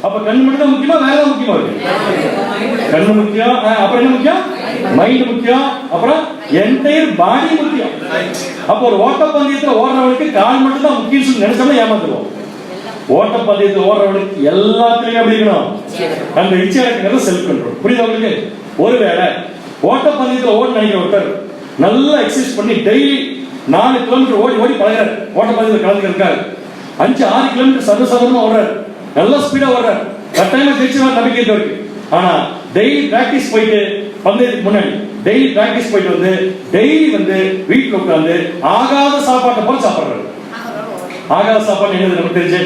அப்ப கண்ணு மட்டும் தான் முக்கியமா, வேற ஏதாவது முக்கியமா இருக்கு? கண்ணு முக்கியம், அப்புறம் என்ன முக்கியம்? மைண்ட் முக்கியம், அப்புறம் என்டையர் பாடி முக்கியம். அப்ப ஒரு ஓட்டப்பந்தயத்துல ஓடுறவனுக்கு கால் மட்டும் தான் முக்கியம் சொல்லி நினைச்சோம்னா ஏமாந்துருவோம். ஓட்டப்பந்தயத்துல ஓடுறவனுக்கு எல்லாத்துலயும் எப்படி இருக்கணும்? அந்த இச்சையாக்குறது செல்ஃப் கண்ட்ரோல். புரியுது உங்களுக்கு? ஒருவேளை ஓட்டப்பந்தயத்துல ஓட நினைக்கிற ஒருத்தர் நல்லா எக்ஸசைஸ் பண்ணி டெய்லி 4 கிலோமீட்டர் ஓடி ஓடி பழகிறார், ஓட்டப்பந்தயத்துல கலந்துருக்காரு, 5-6 கிலோமீட்டர் சர்வசாதாரணமா ஓடுறாரு, நல்லா ஸ்பீடா ஓடுறாரு, கட்டாயமா ஜெயிச்சுவார் நம்பிக்கை இருக்கு. ஆனா டெய்லி பிராக்டிஸ் போயிட்டு பந்தயத்துக்கு முன்னாடி டெய்லி பிராக்டிஸ் போயிட்டு வந்து டெய்லி வந்து வீட்டுல உட்கார்ந்து ஆகாத சாப்பாட்டை போல சாப்பிடுறாரு. ஆகாத சாப்பாடு என்னது நமக்கு தெரிஞ்சு?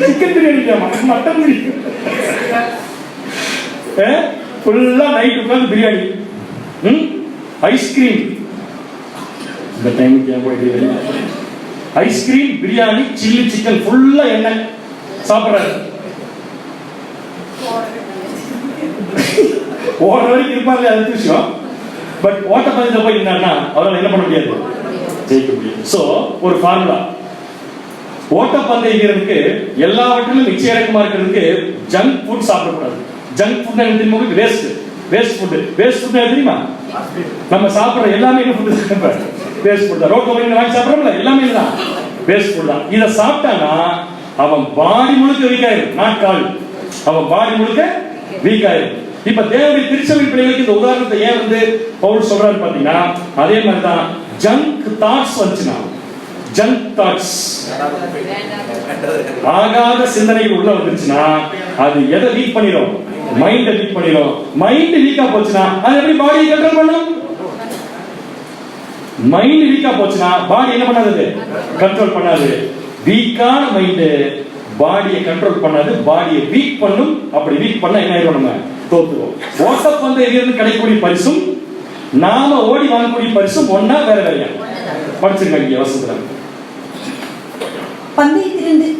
சிக்கன் பிரியாணி, மட்டன் பிரியாணி, ஃபுல்லா நைட் உட்கார்ந்து பிரியாணி, ஐஸ்கிரீம், இந்த டைமுக்கு போயிட்டு ஐஸ்கிரீம், பிரியாணி, சில்லி சிக்கன் ஃபுல்லா எண்ணெய் சாப்பிடுறாரு. ஓடுற வரைக்கும் இருப்பாரு, அது விஷயம். பட் ஓட்டப்பந்தயத்துல போய் இருந்தாருன்னா அவரால் என்ன பண்ண முடியாது? ஜெயிக்க முடியாது. சோ ஒரு ஃபார்முலா, ஓட்டப்பந்தய வீரருக்கு எல்லாவற்றிலும் நிச்சயமா இருக்கிறதுக்கு ஜங்க் ஃபுட் சாப்பிடக்கூடாது. ஜங்க் ஃபுட் தெரியுமா? Waste food. வேஸ்ட் ஃபுட் தெரியுமா? நம்ம சாப்பிடுற எல்லாமே என்ன ஃபுட்? வேஸ்ட் ஃபுட் தான். ரோட்ல போய் வாங்கி சாப்பிடுறோம்ல, எல்லாமே தான் வேஸ்ட் ஃபுட் தான். இத சாப்பிட்டானா அவன் பாடி முழுக்க வீக் ஆயிடும், நாட் கால். அவன் பாடி முழுக்க வீக் ஆயிடும். இப்ப தேவனுடைய திருச்சபை பிள்ளைகளுக்கு இந்த உதாரணத்தை ஏன் வந்து பவுல் சொல்றாரு பாத்தீங்கன்னா, அதே மாதிரி தான் ஜங்க் தாட்ஸ் வந்துச்சுன்னா, ஜங்க் தாட்ஸ், ஆகாத சிந்தனைகள் உள்ள வந்துச்சுன்னா அது எதை வீக் பண்ணிடும்? மைண்ட் வீக் பண்ணிடும். மைண்ட் வீக்கா போச்சுன்னா அது எப்படி பாடியை கண்ட்ரோல் பண்ணும்? மைண்ட் வீக்கா போச்சுன்னா பாடி என்ன பண்ணாது? கண்ட்ரோல் பண்ணாது. வீக்கான மைண்ட் பாடியை கண்ட்ரோல் பண்ணாது, பாடியை வீக் பண்ணும். அப்படி வீக் பண்ணா என்ன ஆயிடும்? நம்ம தோத்துவோம். ஓட்டப்பந்தய வீரருக்கு கிடைக்கக்கூடிய பரிசும் நாம ஓடி வாங்கக்கூடிய பரிசும் ஒன்னா வேற வேறையா? படிச்சிருக்காங்க வசந்தம்.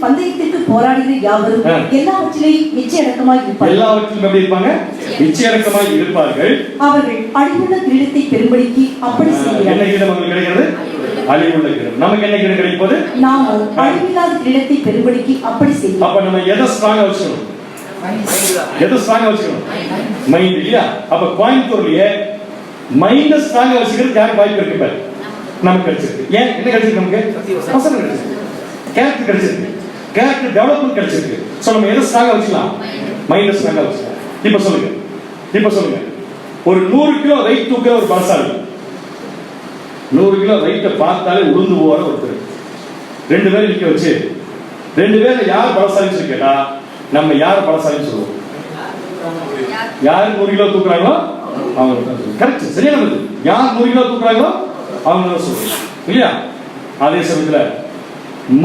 பந்தயத்திற்கு போராடின யாவரும் எல்லாவற்றிலேயும் நிச்சயடக்கமாய் இருப்பார்கள். எல்லாவற்றிலும் எப்படி இருப்பாங்க? நிச்சயடக்கமாய் இருப்பார்கள். அவர்கள் அழிவுள்ள கிரீடத்தை பெறும்படிக்கு அப்படி செய்கிறார்கள். என்ன கிரீடம் நமக்கு கிடைக்கிறது? அழிவுள்ள கிரீடம். நமக்கு என்ன கிரீடம் கிடைப்பது? நாம அழிவில்லாத கிரீடத்தை பெறும்படிக்கு அப்படி செய்கிறோம். அப்ப நம்ம எதை ஸ்ட்ராங்கா வச்சுக்கணும்? எதை ஸ்ட்ராங்கா வச்சுக்கணும்? மைண்ட் இல்லையா? அப்ப கோயம்புத்தூர்லயே மைண்ட ஸ்ட்ராங்கா வச்சுக்கிறது யாருக்கு வாய்ப்பு இருக்கு? பாரு, நமக்கு கிடைச்சிருக்கு. ஏன் என்ன கிடைச்சிருக்கு? நமக்கு வசனம் கிடைச்சிருக்கு, கேரக்டர் கிடைச்சிருக்கு, கேரக்டர் டெவலப்மெண்ட் கிடைச்சிருக்கு. சோ நம்ம எதை ஸ்ட்ராங்கா வச்சுக்கலாம்? மைண்ட ஸ்ட்ராங்கா வச்சுக்கலாம். இப்ப சொல்லுங்க, ஒரு 100 கிலோ வெயிட் தூக்குற ஒரு பலசாலி, 100 கிலோ வெயிட்ட பார்த்தாலே உளுந்து போற ஒருத்தர், 2 பேரை நிக்க வச்சு 2 பேர்ல யார் பலசாலின்னு கேட்டா நம்ம யார் பலசாலின்னு சொல்லுவோம்? யார் 100 கிலோ தூக்குறாங்களோ அவங்க தான். கரெக்ட், சரியானது. யார் 100 கிலோ தூக்குறாங்களோ அவங்க தான் சொல்லுவோம் இல்லையா? அதே சமயத்துல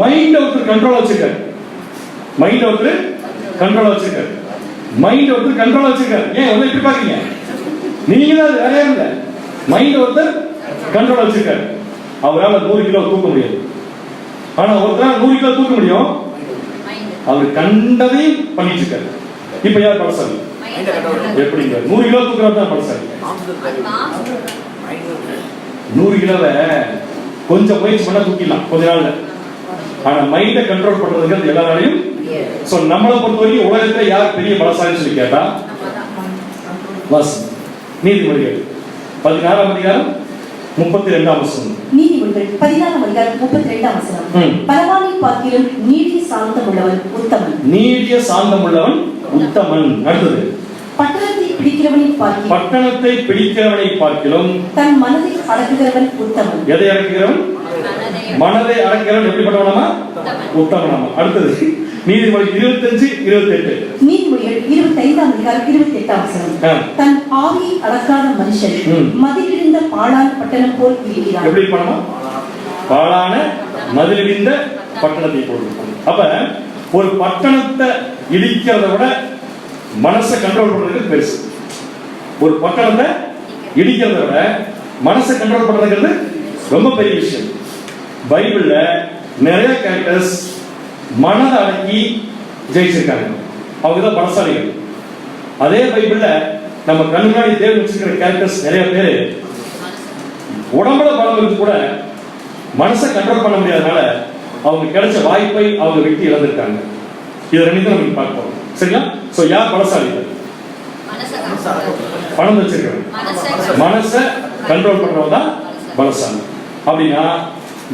மைண்ட் ஒருத்தர் கண்ட்ரோல் வச்சிருக்காரு, மைண்ட் ஒருத்தர் கண்ட்ரோல் வச்சிருக்காரு. ஏன் வந்து இப்படி பாக்கீங்க? நீங்க தான் வேற யாரும் இல்ல, மைண்ட் ஒருத்தர் கண்ட்ரோல் வச்சிருக்காரு. அவரால் 100 கிலோ தூக்க முடியாது. ஆனா ஒருத்தர் 100 கிலோ தூக்க முடியும், அவர் கண்டதையும் பண்ணிட்டு இருக்காரு. இப்ப யார் பலசாலி? எப்படி? 100 கிலோ தூக்குறவர் தான் பலசாலி. 100 கிலோவை கொஞ்சம் முயற்சி பண்ணா தூக்கிடலாம் கொஞ்ச நாள்ல. ஆனா மைண்ட கண்ட்ரோல் பண்றதுக்கு எல்லாராலையும். சோ நம்மளை பொறுத்த வரைக்கும் உலகத்துல யார் பெரிய பலசாலின்னு சொல்லி கேட்டா நீதிமொழிகள் 16ஆம் அதிகாரம் 32ஆம் வசனம். நீதிமொழிகள் 16ஆம் அதிகாரம் 32ஆம் வசனம். பலவானை பார்க்கிலும் நீடிய சாந்தம் உள்ளவன் உத்தமன். நீடிய சாந்தம் உள்ளவன் உத்தமன். அடுத்தது, பட்டணத்தை பிடிக்கிறவனை பார்க்கிலும் தன் மனதை அடக்குகிறவன் உத்தமன். எதை அடக்குகிறவன்? மனதை அடக்குகிறவன் எப்படிப்பட்டவனாமா? உத்தமனாமா. அடுத்தது நீதிமொழிகள் 25-28. நீதிமொழிகள் 25ஆம் அதிகாரம் 28ஆம் வசனம். தன் ஆவியை அடக்காத மனுஷன் மதிலிருந்த பாழான பட்டணம் போல் இருக்கிறான். எப்படி பண்ணமா? பாழான மதிலிருந்த பட்டணத்தை போல். அப்ப ஒரு பட்டணத்தை இடிக்கிறத விட மனசை கண்ட்ரோல் பண்றதுக்கு பெருசு. ஒரு பட்டணத்தை இடிக்கிறத விட மனசை கண்ட்ரோல் பண்றதுங்கிறது ரொம்ப பெரிய விஷயம். பைபிள்ல நிறைய கேரக்டர்ஸ் மனதை அடக்கி ஜெயிச்சிருக்காங்க, அவங்கதான் பலசாலிகள். அதே பைபிள்ல நம்ம கண் முன்னாடி தேவன் வச்சிருக்கிற கேரக்டர்ஸ் நிறைய பேரு உடம்புல பலம் இருந்து கூட மனசை கண்ட்ரோல் பண்ண முடியாதனால அவங்க கிடைச்ச வாய்ப்பை அவங்க விட்டு இழந்திருக்காங்க. இது ரெண்டு நம்ம பார்ப்போம். சரிங்களா? சோ யார் பலசாலிகள்? பணம் வச்சிருக்கவங்க. மனசை கண்ட்ரோல் பண்றவங்க தான் பலசாலி. அப்படின்னா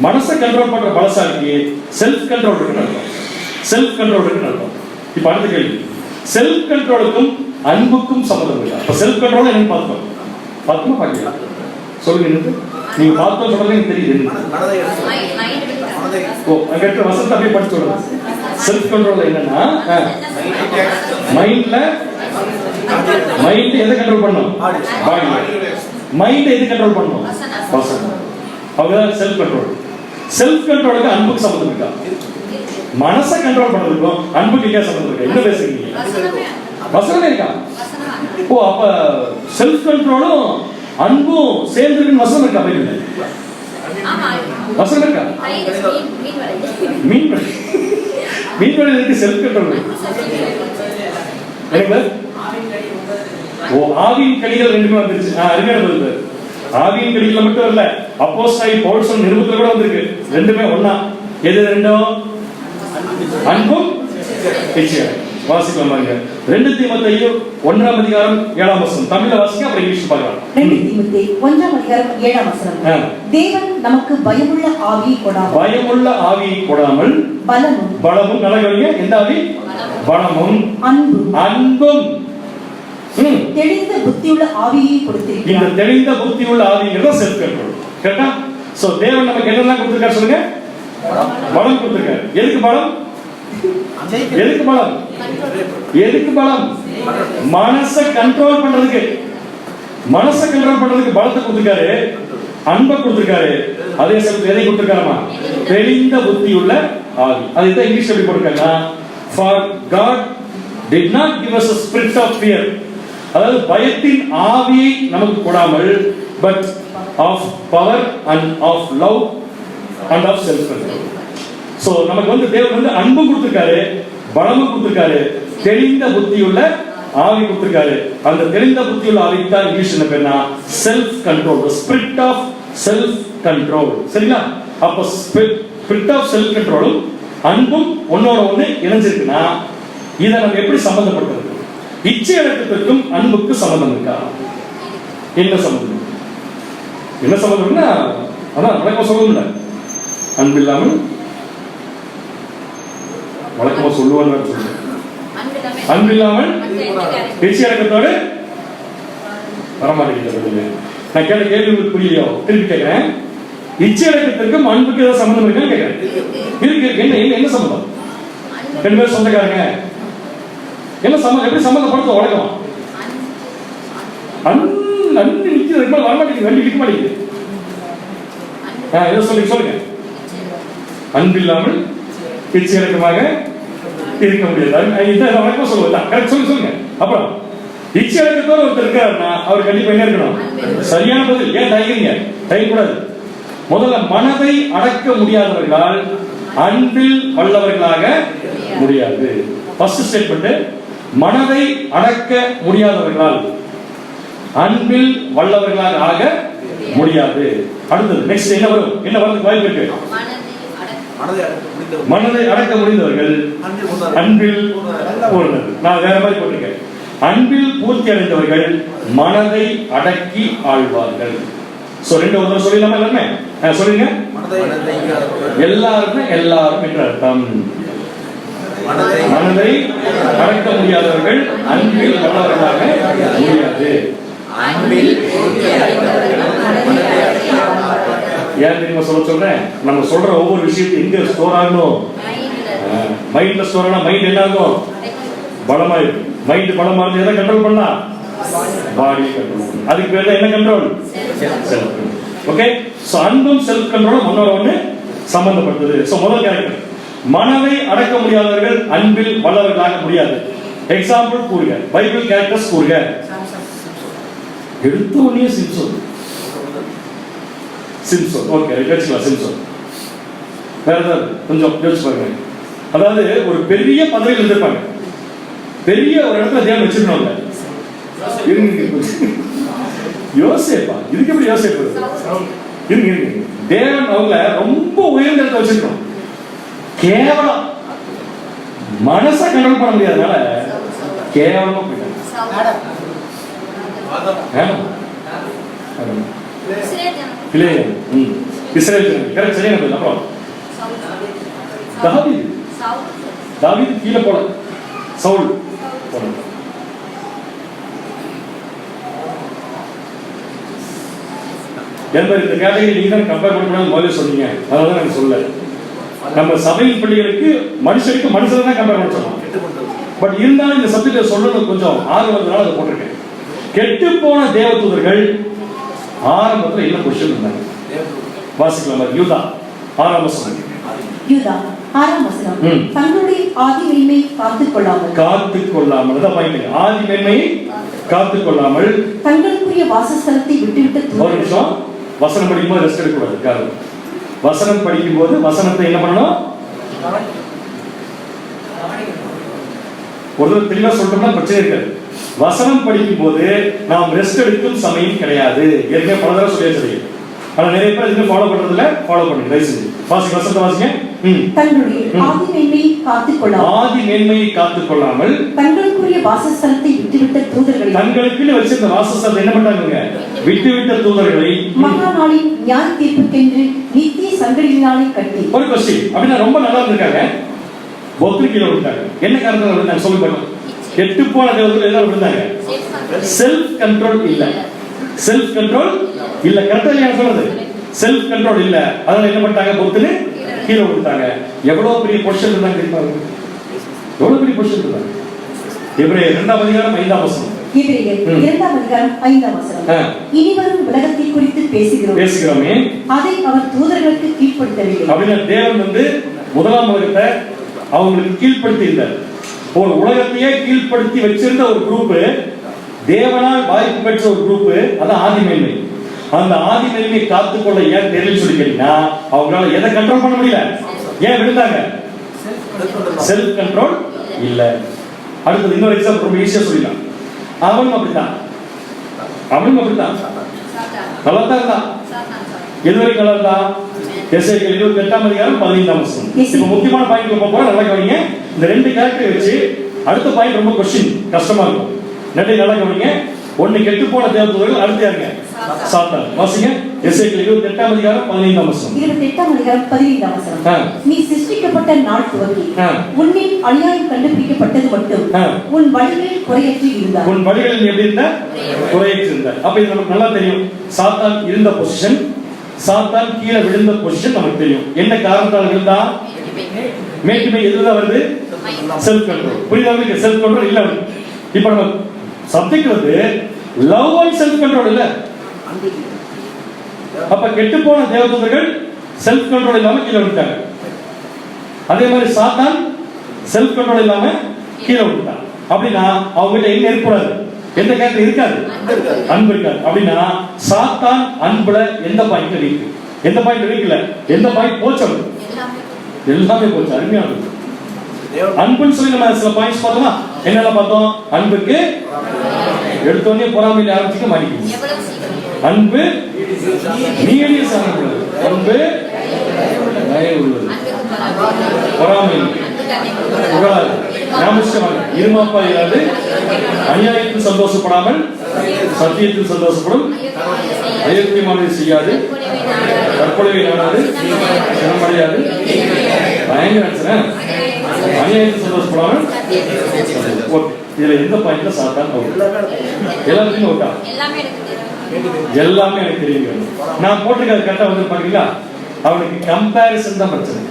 மனசை கண்ட்ரோல் பண்ற பலசாலிக்கு செல்ஃப் கண்ட்ரோல் இருக்குன்னு அர்த்தம். செல்ஃப் கண்ட்ரோல் இருக்குன்னு அர்த்தம். இப்ப அடுத்த கேள்வி, செல்ஃப் கண்ட்ரோலுக்கும் அன்புக்கும் சம்பந்தம் இல்லை. அப்ப செல்ஃப் கண்ட்ரோல் என்னன்னு பார்த்தோம். பார்த்தோமா பாக்கல? சொல்லுங்க. நீங்க பார்த்தோம் சொல்றது எனக்கு தெரியுது. ஓ, அங்க வசந்த அப்படியே படிச்சு சொல்லுங்க. செல்ஃப் கண்ட்ரோல் என்னன்னா மைண்ட்ல எதை கண்ட்ரோல் பண்ணணும்? பாடி. மைண்ட் எது கண்ட்ரோல் பண்ணணும்? வசனம். அவங்கதான் செல்ஃப் கண்ட்ரோல். செல்ஃப் கண்ட்ரோலுக்கு அன்புக்கு சம்பந்தம் இருக்கா? மனசை கண்ட்ரோல் பண்றதுக்கும் அன்புக்கு இல்லையா சம்பந்தம் இருக்கா? என்ன பேசுறீங்க? வசனமே இருக்கா? ஓ, அப்ப செல்ஃப் கண்ட்ரோலும் அன்பும் சேர்ந்து வசனம் இருக்கா? பைபிள்ல வசனம் இருக்கா? மீன்வலை இருக்கு. செல்ஃப் கண்ட்ரோல் எனக்கு ஓ, ஆவியின் கனிகள் ரெண்டுமே வந்துருச்சு. அருமையான பதில். ஆவியின் கனிகள் மட்டும் இல்ல, அப்போஸ்தலன் பவுல் நிருபத்துல கூட வந்திருக்கு. ரெண்டுமே ஒண்ணா. எது ரெண்டும்? அன்பும் இச்சையும். வாசிக்கலாம் பாருங்க. 2 தீமோத்தேயு 1ஆம் அதிகாரம் 7ஆம் வசனம். தமிழ்ல வாசிங்க, அப்புறம் இங்கிலீஷ்ல பார்க்கலாம். 2 தீமோத்தேயு 1ஆம் அதிகாரம் 7ஆம் வசனம். தேவன் நமக்கு பயமுள்ள ஆவியை கொடாமல் பலமும் நல்ல எந்த ஆவி? பலமும் அன்பும் தெளிந்த புத்தியுள்ள ஆவியை கொடுத்திருக்கிறார். இந்த தெளிந்த புத்தியுள்ள ஆவிங்கிறது செல்ஃப் கண்ட்ரோல். கரெக்ட்டா? சோ தேவன் நமக்கு என்னெல்லாம் கொடுத்திருக்கார் சொல்லுங்க? பலம் கொடுத்திருக்கார். எதுக்கு பலம்? எதுக்கு பலம்? மனசை கண்ட்ரோல் பண்றதுக்கு. மனசை கண்ட்ரோல் பண்றதுக்கு பலத்தை கொடுத்திருக்காரு, அன்பை கொடுத்திருக்காரு. அதே சமயத்துல எதை கொடுத்திருக்காருமா? தெளிந்த புத்தியுள்ள ஆவி. அதுதான் இங்கிலீஷ்ல எப்படி போட்டிருக்காங்க? For God did not give us a spirit of fear. அதாவது பயத்தின் ஆவியை நமக்கு கொடாமல், but of power and of love and of self control. So நமக்கு தேவன் அன்பு கொடுத்திருக்காரு, பலமும் கொடுத்திருக்காரு, தெளிந்த புத்தியுள்ள ஆவி கொடுத்திருக்காரு. அந்த தெளிந்த புத்தியுள்ள ஆவிக்கு தான் இங்கிலீஷ் என்ன பேருனா self control, the spirit of self control. சரிங்களா? அப்ப spirit of self control அன்பும் ஒன்னோட ஒண்ணு இணைஞ்சிருக்குன்னா இதை நம்ம எப்படி சம்பந்தப்படுத்துறது? இச்சை அடக்கத்திற்கும் அன்புக்கு சம்பந்தம் இருக்கா? என்ன சம்பந்தம்? என்ன சம்பந்தம்னா அதான் வழக்கமா சொல்லணும்ல, அன்பு இல்லாமல் வழக்கமா சொல்லுவாங்க. அன்பு இல்லாமல் இச்சை அடக்கத்தோடு வரமாட்டேங்குது. நான் கேட்ட கேள்வி புரியலையோ? திருப்பி கேட்கிறேன். இச்சை அடக்கத்திற்கும் அன்புக்கு ஏதாவது சம்பந்தம் இருக்கான்னு கேட்கிறேன். இருக்கு. என்ன சம்பந்தம்? 2 பேர் சொந்தக்காரங்க. என்ன சம்பந்தம்? எப்படி சம்பந்தப்படுத்த வழக்கம்? அன்பு நிற்கிறது வரமாட்டேங்குது, வண்டி நிற்க மாட்டேங்குது. ஏதோ சொல்லுங்க. அன்பு இல்லாமல் இச்சை அடக்கமாக இருக்க முடியாது. இதை வழக்கமா சொல்லுவா. கரெக்ட், சொல்லுங்க. அப்புறம் இச்சை அடக்கத்தோடு ஒருத்தர் இருக்காருன்னா அவர் கண்டிப்பா என்ன இருக்கணும்? சரியான பதில். ஏன் தயங்குறீங்க? தயங்க கூடாது. முதல்ல மனதை அடக்க முடியாதவர்களால் அன்பில் வல்லவர்களாக முடியாது. ஃபர்ஸ்ட் ஸ்டேட்மெண்ட், மனதை அடக்க முடியாதவர்களால் அன்பில் வல்லவர்களாக ஆக முடியாது. அடுத்தது நெக்ஸ்ட் என்ன வரும்? என்ன வரதுக்கு வாய்ப்பு இருக்கு? மனதை அடக்க முடிந்தவர்கள் அன்பில் பூர்ணர். நான் வேற மாதிரி போட்டிருக்கேன். அன்பில் பூர்த்தி அடைந்தவர்கள் மனதை அடக்கி ஆழ்வார்கள். சோ ரெண்டு ஒன்று சொல்லலாமா? எல்லாருமே சொல்லுங்க. எல்லாரும் என்ற அர்த்தம். மனதை அடக்க முடியாதவர்கள் அன்பில் வல்லவர்களாக முடியாது. ஏன் தெரியுமா சொல்றேன்? நம்ம சொல்ற ஒவ்வொரு விஷயத்தையும் எங்க ஸ்டோர் ஆகணும்? மைண்ட்ல ஸ்டோர் ஆனா மைண்ட் என்ன ஆகும்? பலமா இருக்கும். மைண்ட் பலமா இருந்து எதை கண்ட்ரோல் பண்ணா? Body control. அதுக்கு பேர் என்ன control? Self control. Okay. So அன்பும் செல்ஃப் கண்ட்ரோலும் ஒன்னோட ஒண்ணு சம்பந்தப்பட்டது. சோ முதல் கேரக்டர், மனதை அடக்க முடியாதவர்கள் அன்பில் வல்லவர்களாக முடியாது. எக்ஸாம்பிள் கூறுங்க, பைபிள் கேரக்டர்ஸ் கூறுங்க. எடுத்த உடனே சிம்சன். Okay, right, Simpson. வேற ஏதாவது கொஞ்சம் யோசிச்சு பாருங்க. அதாவது ஒரு பெரிய பதவியில் இருந்திருப்பாங்க, பெரிய ஒரு இடத்துல தேவன் வச்சிருக்கணும்ல. யோசேப்பா, இதுக்கு எப்படி யோசேப்பு? இருங்க, தேவன் அவங்கள ரொம்ப உயர்ந்த இடத்துல வச்சிருக்கணும். கேவலம். மனசை கண்ட்ரோல் பண்ண முடியாதனால கேவலமா போயிட்டாங்க. தாவீது கீழே போல, சவுல் போல. இந்த கேட்டகரி நீங்க தான் கம்பேர் பண்ணக்கூடாது முதல்ல சொன்னீங்க, அதனால நான் சொல்ல. நம்ம சபையின் பிள்ளைகளுக்கு மனுஷனுக்கு மனுஷன் தான் கம்பேர் பண்ண சொன்னோம். பட் இருந்தாலும் இந்த சப்ஜெக்ட் சொல்லணும் கொஞ்சம் ஆர்வத்தினால அதை போட்டிருக்கேன். கெட்டு போன தேவதூதர்கள் ஆரம்பத்தில் என்ன பொசிஷன் இருந்தாங்க வாசிக்கலாம். யூதா 6ஆம் வசனம். யூதா 6ஆம் வசனம். தங்களுடைய ஆதி மேன்மையை காத்துக்கொள்ளாமல் தான் பாயிண்ட். ஆதி மேன்மையை காத்துக்கொள்ளாமல் தங்களுக்குரிய வாசஸ்தலத்தை விட்டுவிட்டு. ஒரு நிமிஷம், வசனம் படிக்கும்போது ரெஸ்ட் எடுக்கக்கூடாது. காரணம் வசனம் படிக்கும்போது வசனத்தை என்ன பண்ணணும், ஒரு தெளிவா சொல்லிட்டோம்னா பிரச்சனை இருக்காது. வசனம் படிக்கும் போது நாம் ரெஸ்ட் எடுக்கும் சமயம் கிடையாது. ஏற்கனவே பல தடவை சொல்லியாச்சு. ஆனா நிறைய பேர் இதுக்கு ஃபாலோ பண்றதுல ஃபாலோ பண்ணுங்க. தயவு செஞ்சு வாசிங்க, வசனத்தை வாசிங்க. தங்களுடைய ஆதி மேன்மையை காத்துக்கொள்ளாமல் தங்களுக்குரிய வாசஸ்தலத்தை விட்டுவிட்ட தூதர்களை, தங்களுக்குள்ள வச்சிருந்த வாசஸ்தலத்தை என்ன பண்ணாங்க, விட்டுவிட்ட தூதர்களை மகா நாளின் நியாய தீர்ப்புக்கென்று நித்திய சங்கடியினாலே கட்டி. ஒரு கொஸ்டின் அப்படின்னா ரொம்ப நல்லா இருந்திருக்காங்க. ஒத்துக்கில விட்டாங்க. என்ன காரணம் நான் சொல்லி போறேன். கெட்டு போன தேவதூதர்கள் எல்லாரும் விழுந்தாங்க. செல்ஃப் கண்ட்ரோல் இல்ல. செல்ஃப் கண்ட்ரோல் இல்ல. கரெக்டா இல்லையா சொல்றது? செல்ஃப் கண்ட்ரோல் இல்ல. அதனால என்ன பண்ணிட்டாங்க, பொறுத்துன்னு கீழே விழுந்தாங்க. எவ்வளவு பெரிய பொசிஷன் இருந்தாங்க தெரியுமா? எவ்வளவு பெரிய பொசிஷன் இருந்தாங்க. எபிரேயர் 2ஆம் அதிகாரம் 5ஆம் வசனம். எபிரேயர் 2ஆம் அதிகாரம் 5ஆம் வசனம். இனிவரும் உலகத்தை குறித்து பேசுகிறோமே, அதை அவர் தூதர்களுக்கு கீழ்ப்படுத்தவில்லை. அப்படின்னா தேவன் வந்து முதலாம் உலகத்தை அவங்களுக்கு கீழ்ப்படுத்தி இருந்தார். ஒரு உலகத்தையே கீழ்ப்படுத்தி வச்சிருந்த ஒரு குரூப், தேவனால் வாய்ப்பு பெற்ற ஒரு குரூப், அதான் ஆதி மேன்மை. அந்த ஆதி மேன்மையை காத்துக்கொள்ள ஏன் தெரியல சொல்லி கேட்டீங்கன்னா, அவங்களால எதை கண்ட்ரோல் பண்ண முடியல. ஏன் விழுந்தாங்க? செல்ஃப் கண்ட்ரோல் இல்ல. அடுத்தது இன்னொரு எக்ஸாம்பிள் ரொம்ப ஈஸியா சொல்லிடலாம். அவனும் அப்படித்தான் நல்லா தான் இருந்தான். எதுவரைக்கும் நல்லா இருந்தா? எசேக்கியேல் 28ஆம் அதிகாரம் 15ஆம் வசனம். இப்ப முக்கியமான பாயிண்ட் போறோம். நல்லா கவனிங்க. இந்த ரெண்டு கேரக்டர் வச்சு அடுத்த பாயிண்ட் ரொம்ப கொஸ்டின் கஷ்டமா இருக்கும். ரெண்டு நல்லா கவனிங்க. ஒன்னு கெட்டு போன தேவதூதர்கள், அடுத்து யாருங்க? சாத்தான். வாசிங்க எசேக்கியேல் 28ஆம் அதிகாரம் 15ஆம் வசனம். 28ஆம் அதிகாரம் 15ஆம் வசனம். நீ சிருஷ்டிக்கப்பட்ட நாள் துவங்கி உன்னில் அநியாயம் கண்டுபிடிக்கப்பட்டது மட்டும் உன் வழிகளில் குறையற்றி இருந்தார். உன் வழிகளில் எப்படி இருந்த? குறையற்றி இருந்தார். அப்ப இது நமக்கு நல்லா தெரியும். சாத்தான் இருந்த பொசிஷன், சாத்தான் கீழே விழுந்த பொசிஷன் நமக்கு தெரியும். என்ன காரணத்தால் விழுந்தா? மேட்டுமை எதுதான் வருது? Self control. புரியுதா? செல்ஃப் கண்ட்ரோல் இல்ல. இப்ப நம்ம சப்ஜெக்ட் வந்து லவ் அண்ட் செல்ஃப் கண்ட்ரோல் இல்ல. அப்ப கெட்டு போன தேவதூதர்கள் செல்ஃப் கண்ட்ரோல் இல்லாம கீழே விட்டாங்க. அதே மாதிரி சாத்தான் செல்ஃப் கண்ட்ரோல் இல்லாம கீழே விட்டான். அப்படின்னா அவங்க கிட்ட என்ன இருக்கக்கூடாது? எந்த கேரக்டர் இருக்காது? அன்பு இருக்காது. அப்படின்னா சாத்தான் அன்புல எந்த பாயிண்ட் வீக்? எந்த பாயிண்ட் வீக்ல? எந்த பாயிண்ட் போச்சு? எல்லாமே போச்சு. அருமையானது. அன்புன்னு சொல்லி நம்ம சில பாயிண்ட்ஸ் பார்த்தோமா? என்னென்ன பார்த்தோம்? அன்புக்கு எடுத்தோடனே பொறாமையில ஆரம்பிச்சுக்க மாட்டேங்குது. அன்பு நீடிய சார்ந்துள்ளது. அன்பு தயவு உள்ளது. பொறாமை புகழாது. இருமாப்பா இராது. அநியாயத்தில் சந்தோஷப்படாமல் சத்தியத்தில் சந்தோஷப்படும். அயோக்கியமானது செய்யாது. தற்பொழுவை நாடாது. சிரமடையாது. பயங்கர அநியாயத்தில் சந்தோஷப்படாமல். இதுல எந்த பாயிண்ட்ல சாத்தான் எல்லாத்தையும் ஓட்டா? எல்லாமே எனக்கு தெரியும். நான் போட்டிருக்கிறது கரெக்டா வந்து பாத்தீங்களா? அவனுக்கு கம்பேரிசன் தான் பிரச்சனை.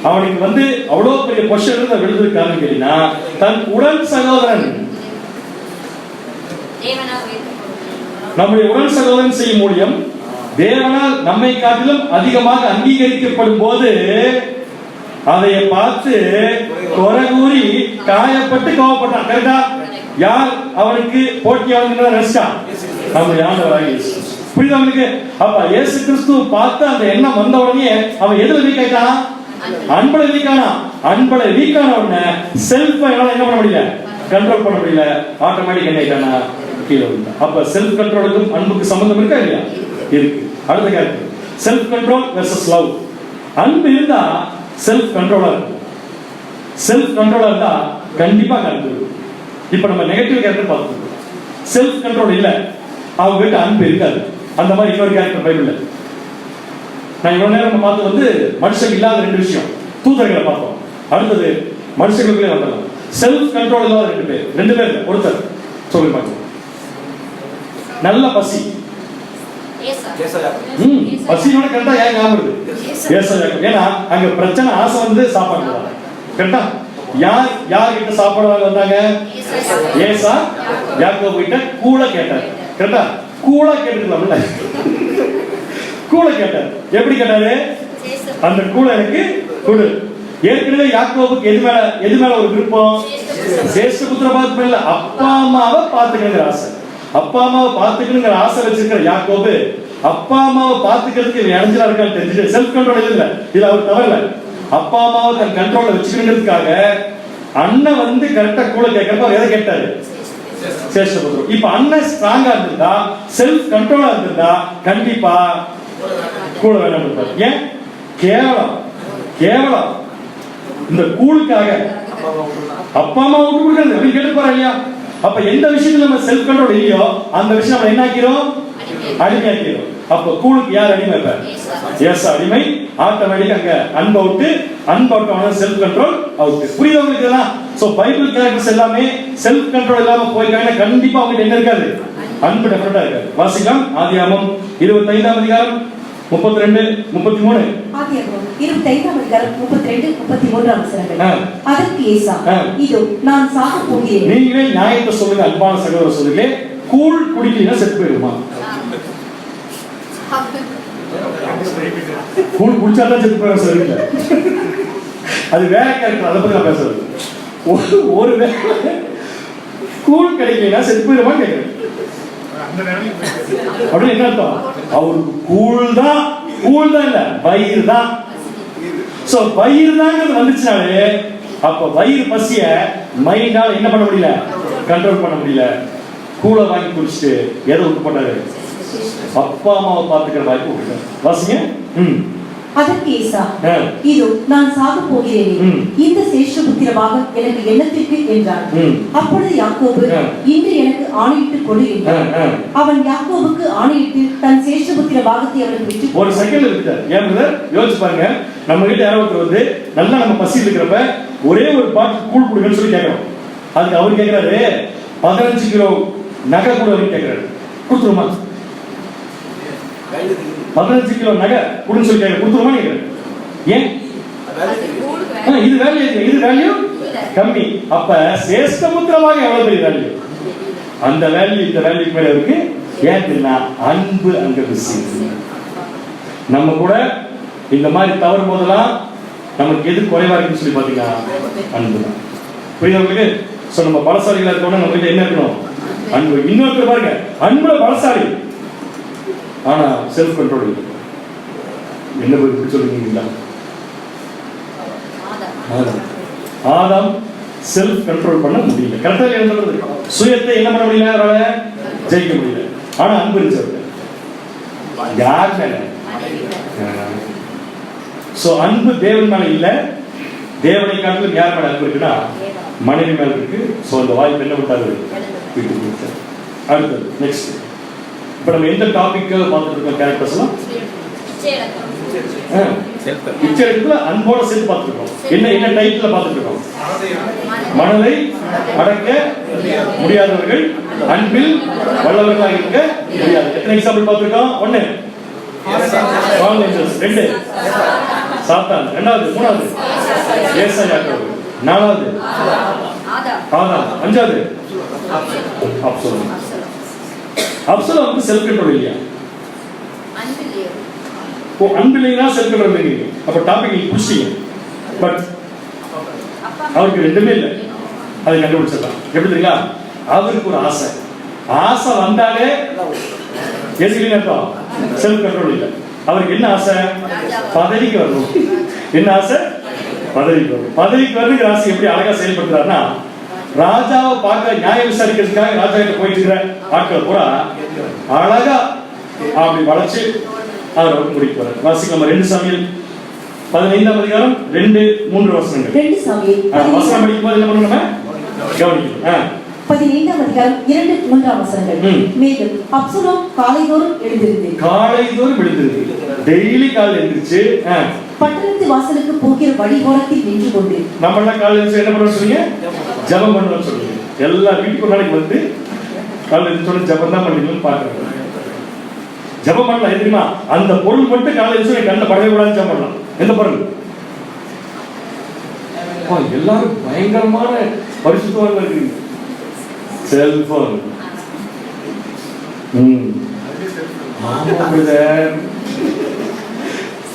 அவனுக்கு வந்து அவ்வளவு பெரிய பொசிஷன் இருந்த விழுந்தது காரணம் கேட்டீங்கன்னா, தன் உடன் சகோதரன், நம்முடைய உடன் சகோதரன் செய்யும் மூலியம் தேவனால் நம்மை காட்டிலும் அதிகமாக அங்கீகரிக்கப்படும் போது அதை பார்த்து குறை கூறி காயப்பட்டு கோவப்பட்டான். கரெக்டா? யார் அவனுக்கு போட்டியாளர் நினைச்சான்? நம்முடைய ஆண்டவராகிய இயேசு. புரியுது அவனுக்கு? அப்ப இயேசு கிறிஸ்து பார்த்து அந்த எண்ணம் வந்த உடனே அவன் எதுல வீக் ஆயிட்டான்? அன்பளை வீக்கானா. அன்பளை வீக்கான உடனே செல்ஃப் என்ன பண்ண முடியல? கண்ட்ரோல் பண்ண முடியல. ஆட்டோமேட்டிக் என்ன ஆயிட்டானா? கீழே விழுந்தான். அப்ப செல்ஃப் கண்ட்ரோலுக்கும் அன்புக்கு சம்பந்தம் இருக்கா இல்லையா? இருக்கு. அடுத்த character self control versus love. அன்பு இருந்தா செல்ஃப் கண்ட்ரோலா இருக்கும். செல்ஃப் கண்ட்ரோலா இருந்தா கண்டிப்பா அன்பு இருக்கும். இப்ப நம்ம நெகட்டிவ் கேரக்டர் பார்த்துருக்கோம். செல்ஃப் கண்ட்ரோல் இல்ல, அவங்க கிட்ட அன்பு இருக்காது. அந்த மாதிரி இன்னொரு கேரக்டர் பைபிள்ல நான் இவ்வளவு நேரம் நம்ம பார்த்து வந்து மனுஷங்க இல்லாத ரெண்டு விஷயம், தூதர்களை பார்த்தோம். அடுத்தது மனுஷங்களுக்குள்ளே வந்துடலாம். செல்ஃப் கண்ட்ரோல் இல்லாத ரெண்டு பேர் ஒருத்தர் சொல்லி பார்க்கலாம். நல்ல பசி, பசியோட கரெக்டா ஏன் ஞாபகம்? ஏன்னா அங்க பிரச்சனை ஆசை வந்து சாப்பாடு கரெக்டா. யார் கிட்ட சாப்பாடு வாங்க வந்தாங்க? ஏசா யாக்கோபு கிட்ட கூழ கேட்டார். கரெக்டா, கூழ கேட்டுக்கலாம்ல. கூழ கேட்டார். எப்படி கேட்டாரு? அந்த கூழ எனக்கு கொடு. ஏற்கனவே யாக்கோபுக்கு எது மேல ஒரு விருப்பம்? சேஷ்ட புத்திர பாத்து இல்ல, அப்பா அம்மாவை பாத்துக்கணுங்கிற ஆசை. அப்பா அம்மாவை பாத்துக்கணுங்கிற ஆசை வச்சிருக்கிற யாக்கோபு அப்பா அம்மாவை பாத்துக்கிறதுக்கு இடைஞ்சலா இருக்கான்னு தெரிஞ்சுட்டு செல்ஃப் கண்ட்ரோல் இல்ல, இதுல அவர் தவறல. அப்பா அம்மாவை தன் கண்ட்ரோல்ல வச்சுக்கிறதுக்காக அண்ணன் வந்து கரெக்டா கூட கேட்கறப்ப எதை கேட்டாரு? சேஷ்ட புத்திரம். இப்ப அண்ணன் ஸ்ட்ராங்கா இருந்திருந்தா, செல்ஃப் கண்ட்ரோலா இருந்திருந்தா கண்டிப்பா கூட வேணும். ஏன்? கேவலம் இந்த கூழுக்காக அப்பா அம்மா விட்டு கொடுக்கறது அப்படின்னு கேட்டு போறா இல்லையா? அப்ப எந்த விஷயத்துல நம்ம செல்ஃப் கண்ட்ரோல் இல்லையோ அந்த விஷயம் நம்ம என்ன ஆக்கிறோம்? அடிமையாக்கிறோம். அப்ப கூழுக்கு யார் அடிமை? ஏசா அடிமை. ஆட்டோமேட்டிக் அங்க அன்பு அவுட் செல்ஃப் கண்ட்ரோல் அவுட். புரியுது உங்களுக்கு இதெல்லாம்? சோ பைபிள் கேரக்டர்ஸ் எல்லாமே செல்ஃப் கண்ட்ரோல் இல்லாம போய்க்காங்க, கண்டிப்பா அவங்க என்ன இருக்காது? அன்பு டெஃபரண்டா இருக்காது. வாசிக்கலாம் ஆதியாகமம் 25ஆம் அதிகாரம் 32 33. ஆதியாகமம் 25ஆம் அதிகாரம் 32 33 வசனங்கள். அதற்கு ஏசா, இதோ நான் சாக போகிறேன். நீங்களே நியாயத்தை சொல்லுங்க அன்பான சகோதர சகோதரிகளே, கூழ் குடிக்கலைன்னா செத்து போயிடுமா? கூழ் குடிச்சாதான் செத்து போயிடும் சொல்லுங்க. அது வேற கேரக்டர், அதை பத்தி நான் பேசுறது. ஒரு வேலை கூழ் கிடைக்கலைன்னா செத்து போயிடுமா கேட்கிறேன். அப்படின்னு என்ன அர்த்தம்? அவருக்கு கூழ் தான் இல்ல, வயிறு தான். சோ வயிறு தான் வந்துச்சுனாலே அப்ப வயிறு பசிய மைண்டால என்ன பண்ண முடியல? கண்ட்ரோல் பண்ண முடியல. கூழ வாங்கி குடிச்சிட்டு எதை விட்டு போட்டாரு? அப்பா அம்மாவை பார்த்துக்கிற வாய்ப்பு விட்டு. வாசிங்க. அதற்கு ஏசா, இதோ நான் சாக போகிறேன், இந்த சேஷ்டபுத்திரமாக எனக்கு எண்ணத்திற்கு என்றான். அப்பொழுது யாக்கோபு, இன்று எனக்கு ஆணையிட்டு கொடு என்றான். அவன் யாக்கோபுக்கு ஆணையிட்டு தன் சேஷ்டபுத்திர பாகத்தை அவனுக்கு விட்டு. ஒரு செகண்ட் இருக்கார். ஏன் யோசிச்சு பாருங்க, நம்ம கிட்ட யாராவது வந்து நல்லா நம்ம பசி இருக்கிறப்ப ஒரே ஒரு பாட்டு கூழ் கொடுங்கன்னு சொல்லி கேட்கிறோம். அதுக்கு அவர் கேட்கிறாரு 15 கிலோ நகை கூட கேட்கிறாரு. கொடுத்துருமா? 15 கிலோ நகை கொடுன்னு சொல்லி கொடுத்துருமா? ஏன்? இது வேல்யூ கம்மி. அப்ப சேஷ்டபுத்திரமாக எவ்வளவு பெரிய வேல்யூ? அந்த வேல்யூ இந்த வேல்யூக்கு மேல இருக்கு. ஏன்னா அன்பு அங்க விஷயம். நம்ம கூட இந்த மாதிரி தவறும் போதெல்லாம் நமக்கு எது குறைவா இருக்குன்னு சொல்லி பாத்தீங்கன்னா அன்பு தான். புரியுது உங்களுக்கு? சோ நம்ம பலசாலிகளா இருக்கோம்னா நம்ம கிட்ட என்ன இருக்கணும்? அன்பு. இன்னொருத்தர் பாருங்க, அன்புல பலசாலி ஆனா செல்ஃப் கண்ட்ரோல் இல்லை. என்ன போய் சொல்லுவீங்களா? ஆதாம் செல்ஃப் கண்ட்ரோல் பண்ண முடியல. கரெக்டா என்ன சொல்றது? சுயத்தை என்ன பண்ண முடியல? அவரால ஜெயிக்க முடியல. ஆனா அன்பு இருந்துச்சு. யார் மேல? சோ அன்பு தேவன் மேல இல்ல, தேவனை காட்டிலும் யார் மேல அன்பு இருக்குன்னா மனைவி மேல இருக்கு. சோ அந்த வாய்ப்பு என்ன விட்டாரு? அடுத்தது நெக்ஸ்ட். இப்ப நம்ம எந்த டாபிக் பார்த்துட்டு இருக்கோம்? கேரக்டர்ஸ்லாம் இச்செடுப்புல அன்போட சேர்த்து பார்த்துருக்கோம். என்ன டைப்ல பார்த்துட்டு இருக்கோம்? மனதை அடக்க முடியாதவர்கள், அன்பில் வல்லவர்களாக இருக்க முடியாது. எத்தனை எக்ஸாம்பிள் பார்த்துருக்கோம்? 1 2 சாத்தான், 2வது 3வது ஏசா யாக்கோபு, 4வது ஆதாம், 5வது அப்சலோம். அப்சலோம் வந்து செல்ஃப் கண்ட்ரோல் இல்லையா? அன்பு இல்லைன்னா செல்ஃப் கண்ட்ரோல் இல்லைங்க. அப்ப டாபிக் நீங்க புடிச்சீங்க. பட் அவருக்கு ரெண்டுமே இல்லை. அதை கண்டுபிடிச்சிடலாம். எப்படி தெரியுங்களா? அவருக்கு ஒரு ஆசை வந்தாலே எதுக்கு அர்த்தம்? செல்ஃப் கண்ட்ரோல் இல்லை. அவருக்கு என்ன ஆசை? பதவிக்கு வரணும். என்ன ஆசை? பதவிக்கு வரணும். பதவிக்கு வரணுங்கிற ஆசை எப்படி அழகா செயல்படுத்துறாருன்னா, ராஜாவை பார்க்க நியாயம் விசாரிக்கிறதுக்காக ராஜா கிட்ட போயிட்டு இருக்கிற ஆட்கள் பூரா அழகா அப்படி வளைச்சு அவர் முடிக்க போறாரு. வாசிக்கலாம் 2 சாமுவேல் 15ஆம் அதிகாரம் 2-3 வசனங்கள். 2 சாமுவேல் வசனம் படிக்கும்போது என்ன பண்ணணும்? கவனிக்கணும். 15ஆம் அதிகாரம் 2-3 வசனங்கள். மேலும் அப்சலோம் காலைதோறும் எழுந்திருந்து டெய்லி காலையில எழுந்திருச்சு பட்டணத்து வாசலுக்கு போகிற வழி ஓரத்தில் நின்று கொண்டு, நம்ம எல்லாம் காலையில எழுந்திருச்சு என்ன பண்ணணும் சொல்லுங்க? ஜெபம் பண்ணணும்னு சொல்லுங்க. எல்லா வீட்டுக்கு நாளைக்கு வந்து காலையில எழுந்திருச்சு ஜெபம் தான் பண்ணீங்கன்னு பாக்குறேன். ஜெபம் பண்ணலாம் எதுக்குமா? அந்த பொருள் மட்டும் காலையில எழுந்திருச்சு கண்ணில் படவே கூடாதுன்னு ஜெபம் பண்ணலாம். எந்த பொருள்? எல்லாரும் பயங்கரமான பரிசுத்தவான்கள் இருக்கு. செல்போன்.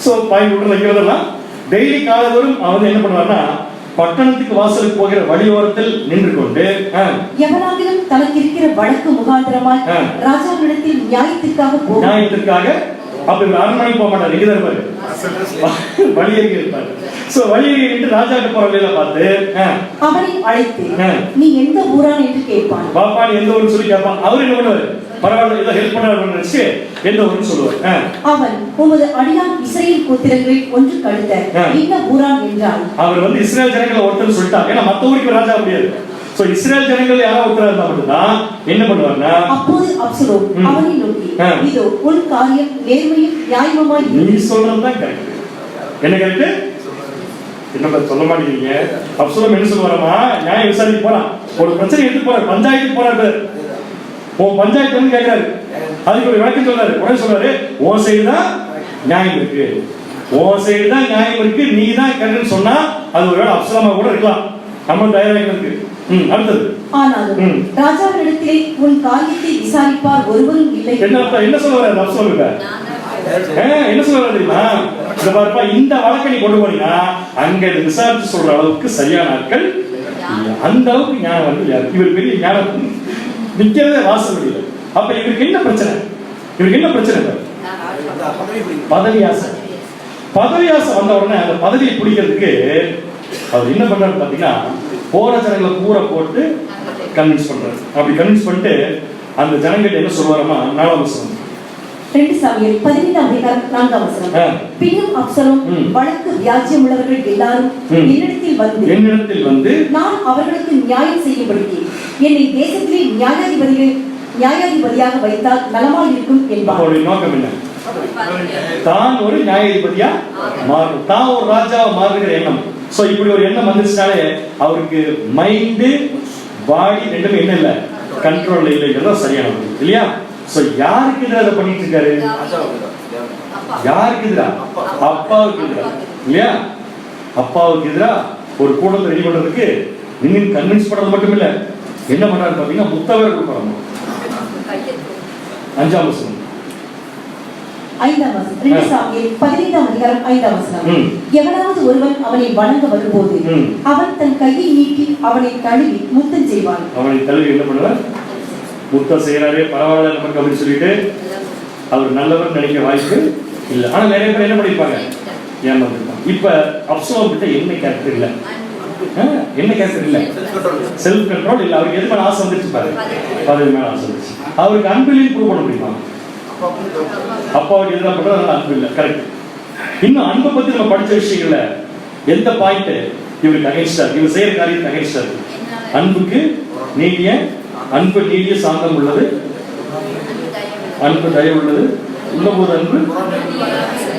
சோ பாயிண்ட் விட்டு வைக்கிறதெல்லாம் டெய்லி காலைதோறும் அவன் என்ன பண்ணுவார்னா பட்டணத்துக்கு வாசலுக்கு போகிற வழியோரத்தில் நின்று கொண்டு எவனாகிலும் தனக்கு இருக்கிற வழக்கு முகாந்திரமாய் ராஜாவிடத்தில் நியாயத்திற்காக அப்ப இவர் அரண்மனைக்கு போக மாட்டார். எங்க இருப்பாரு? வழியருகே இருப்பாரு. சோ வழியருகே ராஜாக்கு போற வழியில பார்த்து அவனை அழைத்து நீ எந்த ஊரான் என்று கேட்பான். பாப்பா நீ எந்த ஊர்னு சொல்லி கேட்பான். அவர் என்ன பண்ணுவாரு? பரவாயில்ல ஏதோ ஹெல்ப் பண்ணாருன்னு நினைச்சு எந்த ஊர்னு சொல்லுவார். அவன் உமது அடியான் இஸ்ரவேல் கோத்திரங்களில் ஒன்று கடுத்த இந்த ஊரான் என்றால் அவர் வந்து இஸ்ரேல் ஜனங்களை ஒருத்தர் சொல்லிட்டார். ஏன்னா மத்த ஊருக்கு ராஜா முடியாது. சோ இஸ்ரேல் ஜனங்கள் யாரோ ஒருத்தர் இருந்தா மட்டும்தான் என்ன பண்ணுவார்னா அப்போது அப்சலோம் அவனை நோக்கி இதோ உன் காரியம் நேர்மையும் நியாயமாய் நீ சொல்றதுதான் கரெக்ட். என்ன கரெக்ட்? என்ன சொல்ல மாட்டேங்கிறீங்க? அப்சலோம் என்ன சொல்லுவாரமா? நியாயம் விசாரிக்க போறான். ஒரு பிரச்சனை எடுத்து போறாரு. பஞ்சாயத்துக்கு போறாரு. உன் பஞ்சாயத்து வந்து கேட்கிறாரு. அதுக்கு ஒரு விளக்கம் சொல்றாரு. உடனே சொல்றாரு உன் சைடு தான் நியாயம் இருக்கு. உன் சைடு தான் நியாயம் இருக்கு. நீ தான் கரெக்ட்னு சொன்னா அது ஒருவேளை அப்சலமா கூட இருக்கலாம். நம்ம தயாராக இருக்கு. அடுத்தது ஆனாலும் ராஜாவிடத்திலே உன் காரியத்தை விசாரிப்பார் ஒருவரும் இல்லை. என்ன சொல்றாரு அப்சலோம்? என்ன சொல்றாரு தெரியுமா? இந்த பாருப்பா இந்த வழக்கை நீ கொண்டு போனீங்கன்னா அங்க விசாரிச்சு சொல்ற அளவுக்கு சரியான ஆட்கள் அந்த அளவுக்கு ஞானம் வந்து இவர் பெரிய ஞானம் நிக்கிறதே வாசல் முடியல. அப்ப இவருக்கு என்ன பிரச்சனை? பதவி ஆசை. வந்த உடனே அந்த பதவியை பிடிக்கிறதுக்கு அவர் என்ன பண்றாரு பாத்தீங்கன்னா போற ஜனங்களை பூரா போட்டு கன்வின்ஸ் பண்றாரு. அப்படி கன்வின்ஸ் பண்ணிட்டு அந்த ஜனங்கள் என்ன சொல்லுவாரமா? 4ஆம் வசனம் 2 சாமுவேல் 15ஆம் அதிகாரம் 4ஆம் வசனம். பின்னும் அப்சலோம் வழக்கு வியாஜ்யம் உள்ளவர்கள் எல்லாரும் என்னிடத்தில் வந்து நான் அவர்களுக்கு நியாயம் செய்யும்படிக்கு என்னை தேசத்திலே நியாயாதிபதியாக வைத்தால் நலமாய் இருக்கும் என்பார். நோக்கம் என்ன? தான் ஒரு நியாயாதிபதியா மாறும், தான் ஒரு ராஜாவா மாறுகிற எண்ணம். சோ இப்படி ஒரு எண்ணம் வந்துச்சுனாலே அவருக்கு மைண்ட் பாடி ரெண்டுமே என்ன இல்ல கண்ட்ரோல்ல இல்லைங்கிறத சரியானது இல்லையா? சோ யாருக்கு எதிராக அதை பண்ணிட்டு இருக்காரு? யாருக்கு எதிராக? அப்பாவுக்கு எதிராக இல்லையா? அப்பாவுக்கு எதிராக ஒரு கூட்டத்தை ரெடி பண்றதுக்கு நீங்க கன்வின்ஸ் பண்றது மட்டும் இல்ல, என்ன பண்றாரு பாத்தீங்கன்னா முத்தவர் கொடுக்கணும். 5ஆம் வசனம் 5ஆம் வசனம் 2 சாமுவேல் 15ஆம் அதிகாரம் 5ஆம் வசனம். எவனாவது ஒருவன் அவனை வணங்க வரும்போது அவன் தன் கையை நீட்டி அவனை தழுவி முத்தம் செய்வான். அவனை தழுவி என்ன பண்ணுவார்? முத்தம் செய்யறாரு. பரவாயில்ல நமக்கு அப்படின்னு சொல்லிட்டு அவர் நல்லவர் நினைக்க வாய்ப்பு இல்ல. ஆனா நிறைய பேர் என்ன பண்ணிருப்பாங்க? ஏமாந்துருப்பாங்க. இப்ப அப்சலோம் கிட்ட என்ன கேரக்டர் இல்ல? செல்ஃப் கண்ட்ரோல் இல்ல. அவருக்கு எது மேல ஆசை வந்துருச்சு பாரு, பதவி மேல ஆசை வந்துருச்சு. அவருக்கு அன்பிலையும் ப்ரூவ் பண்ண முடியுமா? அப்பாவுக்கு எதிராக பண்றது அன்பு இல்ல. கரெக்ட். இன்னும் அன்பை பத்தி நம்ம படிச்ச விஷயங்கள்ல எந்த பாயிண்ட் இவருக்கு அகைன்ஸ்டா இருக்கு? இவர் செய்யற காரியத்துக்கு அகைன்ஸ்டா இருக்கு. அன்புக்கு அன்பு நீடிய சாந்தம் உள்ளது, அன்பு தயவு உள்ளது, உள்ளபோது அன்பு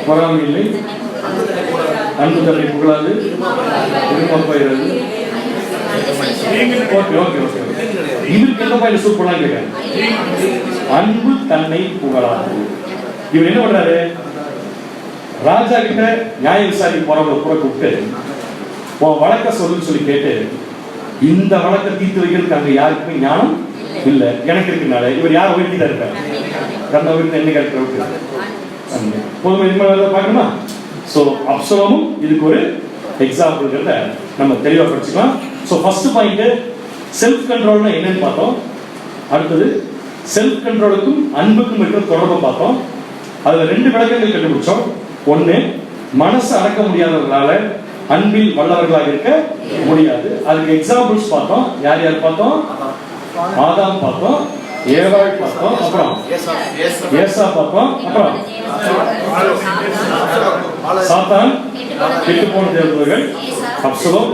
பொறாமை இல்லை, அன்பு தன்னை புகழாது, இருமப்பாயிராது. Okay okay okay. இவருக்கு எந்த பாயிண்ட் சூட் பண்ணலாம் கேட்க? அன்பு தன்னை புகழாது. இவர் என்ன பண்றாரு? ராஜா கிட்ட நியாய விசாரிக்க போறவங்க கூட கூப்பிட்டு உன் வழக்க சொல்லுன்னு சொல்லி கேட்டு இந்த வழக்கை தீர்த்து வைக்கிறதுக்கு அங்க யாருக்குமே ஞானம் இல்ல, எனக்கு இருக்குனால இவர் யாரை உயர்த்திதான் இருக்காரு? கண்ண உயர்த்தி என்ன கேட்கிற பொதுமை பார்க்கணுமா? சோ அப்சலோமும் இதுக்கு ஒரு எக்ஸாம்பிள்ங்கிறத நம்ம தெளிவா படிச்சுக்கலாம். சோ ஃபர்ஸ்ட் பாயிண்ட் செல்ஃப் கண்ட்ரோல்னா என்னன்னு பார்த்தோம். அடுத்தது செல்ஃப் கண்ட்ரோலுக்கும் அன்புக்கும் இருக்கிற தொடர்பை பார்த்தோம். அதுல 2 விளக்கங்கள் கண்டுபிடிச்சோம். ஒண்ணு, மனசு அடக்க முடியாதவர்களால அன்பில் வல்லவர்களாக இருக்க முடியாது. அதுக்கு எக்ஸாம்பிள்ஸ் பார்த்தோம். யார் யார் பார்த்தோம்? ஆதாம் பார்த்தோம், ஏவாள் பார்த்தோம், அப்புறம் ஏசா பார்த்தோம், அப்புறம் சாத்தான் கெட்டு போன தேவதூதர்கள், அப்சலோம்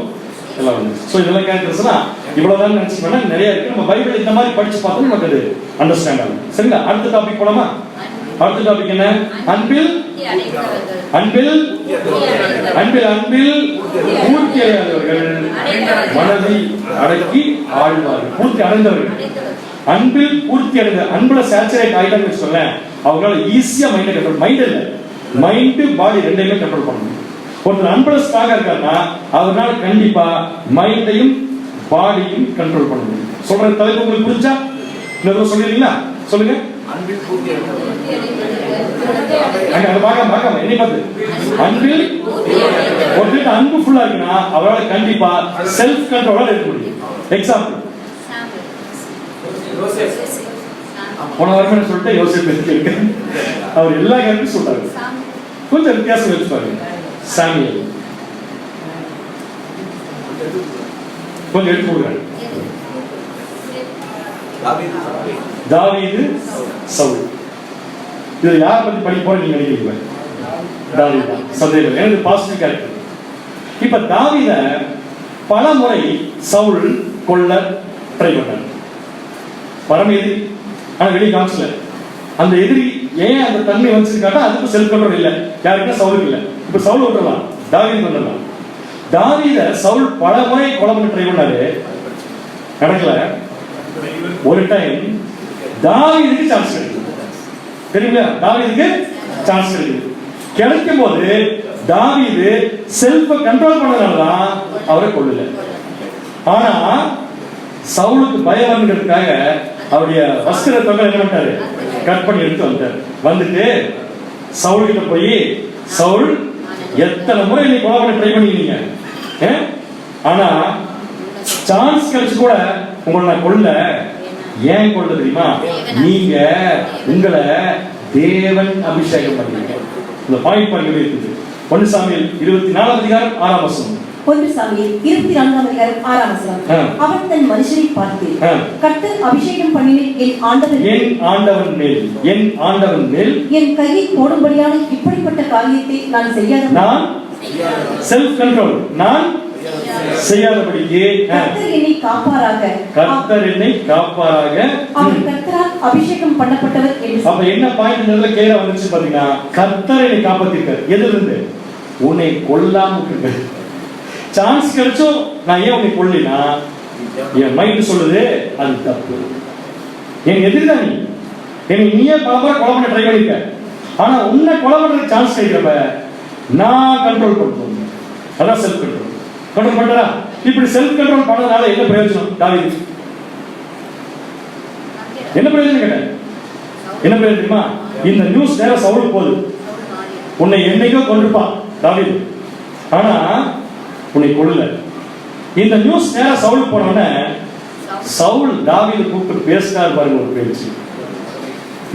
எல்லாம் வந்து. ஸோ இதெல்லாம் கேரக்டர்ஸ்னா இவ்வளவுதான் நினைச்சுக்கோன்னா நிறைய இருக்கு. நம்ம பைபிள் இந்த மாதிரி படிச்சு பார்த்தா நமக்கு அது அண்டர்ஸ்டாண்ட் ஆகும். சரிங்களா? அடுத்த டாபிக் போலாமா? அடுத்த டாபிக் என்ன? அன்பில் அன்பில் அன்பில் அன்பில் பூர்த்தி அடையாதவர்கள் மனதை அடக்கி ஆழ்வார்கள். பூர்த்தி அடைந்தவர்கள், அன்பில் பூர்த்தி அடைந்த, அன்புல சேச்சுரேட் ஆயிட்டான்னு வச்சுக்கோங்க, அவங்களால ஈஸியா மைண்டை கண்ட்ரோல், மைண்ட் இல்ல மைண்ட் பாடி ரெண்டையுமே கண்ட்ரோல் பண்ணணும். ஒருத்தர் அன்புல ஸ்ட்ராங்கா இருக்காருன்னா அவரால் கண்டிப்பா மைண்டையும் பாடியும் கண்ட்ரோல் பண்ண முடியும். சொல்ற தலைப்பு உங்களுக்கு புரிஞ்சா இன்னொரு சொல்லிடுறீங்களா? சொல்லுங்க. என்னை பார்த்து அன்பில் ஒருத்தருக்கு அன்பு ஃபுல்லா இருக்குன்னா அவரால் கண்டிப்பா செல்ஃப் கண்ட்ரோலா இருக்க முடியும். எக்ஸாம்பிள் போன வாரம் சொல்லிட்டு யோசிப்பு இருக்கு, அவர் எல்லா கேரக்டரும் சொல்றாரு. கொஞ்சம் வித்தியாசம் வச்சு பாருங்க. சாமியல் கொஞ்சம் எடுத்து கொடுக்குறாரு. தாவீது, சவுல். இது யாரை பத்தி படிக்க போற நீங்க நினைக்கிறீங்க? தாவீது சந்தேகம், எனக்கு பாசிட்டிவ் கேரக்டர். இப்ப தாவீத பல முறை சவுல் கொல்ல ட்ரை பண்ணார். பரம எதிரி, ஆனா வெளியே காமிச்சல. அந்த எதிரி ஏன் அந்த தன்மை வந்துச்சு காட்டா அதுக்கு செல்ஃப் கண்ட்ரோல் இல்ல. யாருக்கும் சவுலுக்கு இல்ல. இப்ப சவுல் விட்டுறலாம், தாவீது பண்ணலாம். தாவீத சவுல் பல முறை கொலை பண்ண ட்ரை பண்ணாரு, நடக்கல. ஒரு டைம் தாவீதுக்கு சான்ஸ் கிடைக்குது. தெரியுங்களா? தாவீதுக்கு சான்ஸ் கிடைக்குது. கிடைக்கும் போது தாவீது செல்ஃப கண்ட்ரோல் பண்ணதுனாலதான் அவரை கொல்லல. ஆனா சவுலுக்கு பயம் வந்துக்கிறதுக்காக அவருடைய வஸ்திர தொகை என்ன பண்ணாரு? கட் பண்ணி எடுத்து வந்தார். வந்துட்டு சவுல் கிட்ட போய், சவுல் எத்தனை முறை நீ கொலை பண்ண ட்ரை பண்ணிருக்கீங்க, ஆனா சான்ஸ் கிடைச்சு கூட உங்களை நான் கொல்ல. ஏன் கொல்ல தெரியுமா? நீங்க உங்களை தேவன் அபிஷேகம் பண்ணீங்க. இந்த பாயிண்ட் பாருங்க இருக்குது. 1 சாமுவேல் 24 அதிகாரம் 6ஆம் வசனம். 1 சாமுவேல் 24 அதிகாரம் 6ஆம் வசனம். அவன் தன் மனுஷரை பார்த்து, கர்த்தர் அபிஷேகம் பண்ணின என் ஆண்டவன் மேல் என் கையை போடும்படியான இப்படிப்பட்ட காரியத்தை நான் செய்யாத, நான் செல்ஃப் கண்ட்ரோல், நான் செய்யாதபடிக்கு கர்த்தர் என்னை காப்பாராக, அவர் கர்த்தரால் அபிஷேகம் பண்ணப்பட்டவர் என்று. அப்ப என்ன பாயிண்ட் நல்ல கிளியரா வந்துச்சு பாத்தீங்கன்னா, கர்த்தர் என்னை காப்பாத்திருக்கார். எதுல இருந்து? உன்னை கொல்லாம இருக்கு. சான்ஸ் கிடைச்சோ நான் ஏன் உன்னை கொல்லினா, என் மைண்ட் சொல்லுது அது தப்பு. என் எதிர்தான் நீ, நீயே பல முறை கொலை பண்ண ட்ரை பண்ணிருக்க. ஆனா உன்னை கொலை பண்றதுக்கு சான்ஸ் கிடைக்கிறப்ப நான் கண்ட்ரோல் பண்ணுறேன். அதான் செல்ஃப் கண்ட்ரோல். கண்ட்ரோல் பண்றா? இப்படி செல்ஃப் கண்ட்ரோல் பண்ணதுனால என்ன பிரயோஜனம்? தாவீது என்ன பிரயோஜனம் கேட்டேன்? என்ன பிரயோஜனம் தெரியுமா? இந்த நியூஸ் நேரா சவுலுக்கு போகுது, உன்னை என்னைக்கோ கொன்றுப்பான் தாவீது, ஆனா உன்னை கொல்லல. இந்த நியூஸ் நேரா சவுலுக்கு போனோடனே சவுல் தாவீது கூப்பிட்டு பேசினார் பாருங்க ஒரு பேச்சு.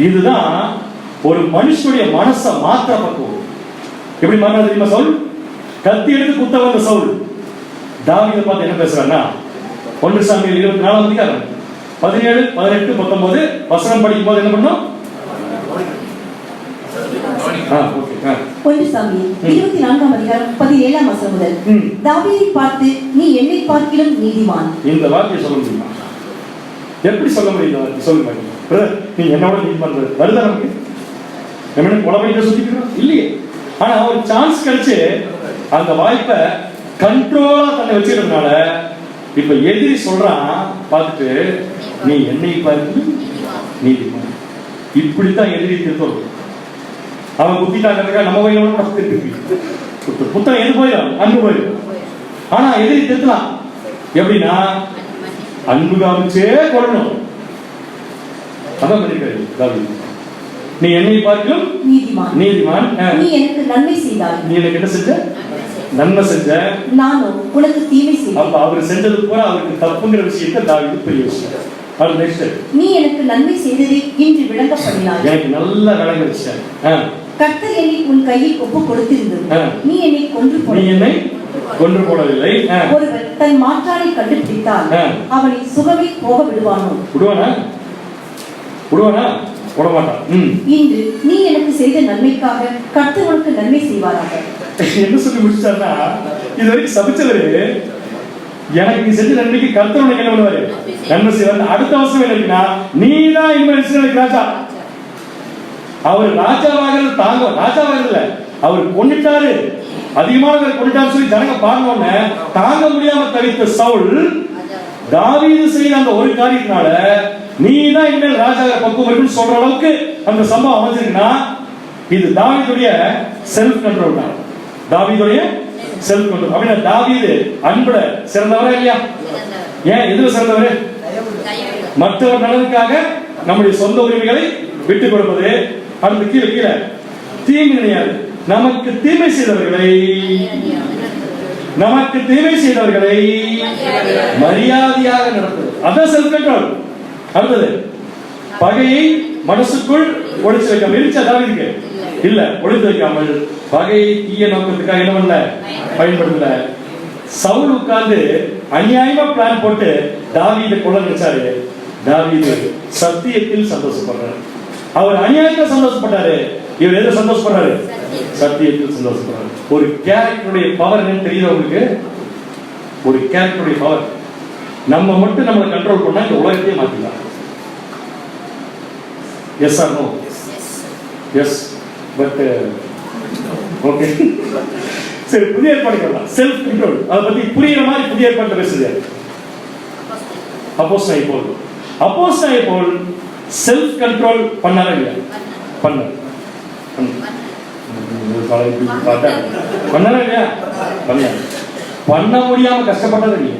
இதுதான் ஒரு மனுஷனுடைய மனசை மாற்ற பக்குவம். எப்படி மாறினா தெரியுமா? சவுல் கத்தி எடுத்து குத்த வந்த சவுல் தாவீதை பார்த்து என்ன பேசுறாருன்னா, 1 சாமுவேல் 24 அதிகாரம் 17, 18, 19 வசனம் படிக்கும் போது என்ன பண்ணோம்? 1 சாமுவேல் 24 அதிகாரம் 17ஆம் வசனம் முதல், தாவீதை பார்த்து, நீ என்னை பார்க்கிலும் நீதிமான். இந்த வார்த்தையை சொல்ல முடியுமா? எப்படி சொல்ல முடியும்? சொல்லுங்க பிரதர், நீ என்னோட நீதிமான் வருதா? நமக்கு என்ன கொலை பண்ணி சுத்திக்கிறோம் இல்லையே. ஆனா ஒரு சான்ஸ் கிடைச்சு அந்த வாய்ப்பை கண்ட்ரோலா தன்னை வச்சுக்கிறதுனால இப்ப எதிரி சொல்றான் பார்த்துட்டு, நீ என்னை பார்த்து நீதிமான். இப்படித்தான் எதிரி திருத்தம். அவன் குத்திட்டாங்க நம்ம வயலோட புத்தகம் எது போயிடும்? அன்பு போயிடும். ஆனா எதிரி திருத்தலாம். எப்படின்னா அன்பு காமிச்சே கொள்ளணும். அதான் பண்ணிருக்காரு தாவீது. நீ என்னை பார்க்கிலும் நீதிமான். நீ எனக்கு நன்மை செய்தாய். நீ எனக்கு என்ன செஞ்ச? நன்மை செஞ்ச. நானும் உனக்கு தீமை செய்தேன். அப்ப அவர் செஞ்சது பூரா அவருக்கு தப்புங்கிற விஷயத்தை தாவீது பெரிய விஷயம். அது நெக்ஸ்ட், நீ எனக்கு நன்மை செய்ததை இன்று விளங்க பண்ணினாய். எனக்கு நல்ல விளங்க வச்சார். கர்த்தர் என்னை உன் கையில் ஒப்பு கொடுத்திருந்தது, நீ என்னை கொன்று போடவில்லை. ஒருவர் தன் மாற்றானை கண்டுபிடித்தால் அவனை சுகமே போக விடுவானோ? விடுவானா? விட மாட்டான். இன்று நீ எனக்கு செய்த நன்மைக்காக கர்த்தர் உனக்கு நன்மை செய்வாராக. என்ன சொல்லி முடிச்சாருன்னா, இது வரைக்கும் சபிச்சவரு எனக்கு நீ செஞ்ச நன்மைக்கு கர்த்தர் உனக்கு என்ன பண்ணுவாரு, நன்மை செய்வார். அடுத்த வருஷம் என்ன இருக்குன்னா, நீ தான் இனிமேல் ராஜா. அவர் ராஜாவாகிறது ராஜாவாகிறது அவர் கொண்டுட்டாரு, அதிகமாக கொண்டுட்டாரு சொல்லி ஜனங்க பாருங்க. தாங்க முடியாம தவித்த சவுல் தாவீது செய்த அந்த ஒரு காரியத்தினால நீ தான் இனிமேல் ராஜா பக்குவம் இருக்குன்னு சொல்ற அளவுக்கு அந்த சம்பவம் அமைஞ்சிருக்குன்னா, இது தாவீதுடைய செல்ஃப் கண்ட்ரோல் தான். தாவீதுடைய செல்ஃப் கண்ட்ரோல். அப்படின்னா தாவீது அன்புல சிறந்தவரா இல்லையா? ஏன் எதுல சிறந்தவரு? மற்றவர் நலனுக்காக நம்முடைய சொந்த உரிமைகளை விட்டுக் கொடுப்பது. அடுத்து கீழே கீழே தீங்கு நினையாது. நமக்கு தீமை செய்தவர்களை மரியாதையாக நடத்துவது, அதான் செல்ஃப் கண்ட்ரோல். அடுத்தது பகையை மனசுக்குள் ஒழிச்சு வைக்காம இருந்துச்சா தாவீதுக்கு? இல்ல, ஒழித்து வைக்காமல் பகையை தீய நோக்கத்துக்காக என்ன பண்ணல, பயன்படுத்தல. சவுல் உட்கார்ந்து அநியாயமா பிளான் போட்டு தாவீதை கொல்ல நினைச்சாரு. தாவீது சத்தியத்தில் சந்தோஷப்படுறாரு. அவர் அநியாயத்தில் சந்தோஷப்பட்டாரு, இவர் எதை சந்தோஷப்படுறாரு? சத்தியத்தில் சந்தோஷப்படுறாரு. ஒரு கேரக்டருடைய பவர் என்னன்னு தெரியுது உங்களுக்கு? ஒரு கேரக்டருடைய பவர். நம்ம மட்டும் நம்மளை கண்ட்ரோல் பண்ணா இந்த உலகத்தையே மாத்திக்கலாம். Yes or no? Yes, but okay. சரி, புதிய ஏற்பாடு சொல்லலாம். செல்ஃப் கண்ட்ரோல், அதை பத்தி புரியுற மாதிரி புதிய ஏற்பாடு பேசுது. அப்போஸ்தலனாகிய பவுல் செல்ஃப் கண்ட்ரோல் பண்ணாரா இல்லையா? பண்ணாரா இல்லையா? பண்ண முடியாம கஷ்டப்பட்டது இல்லையா?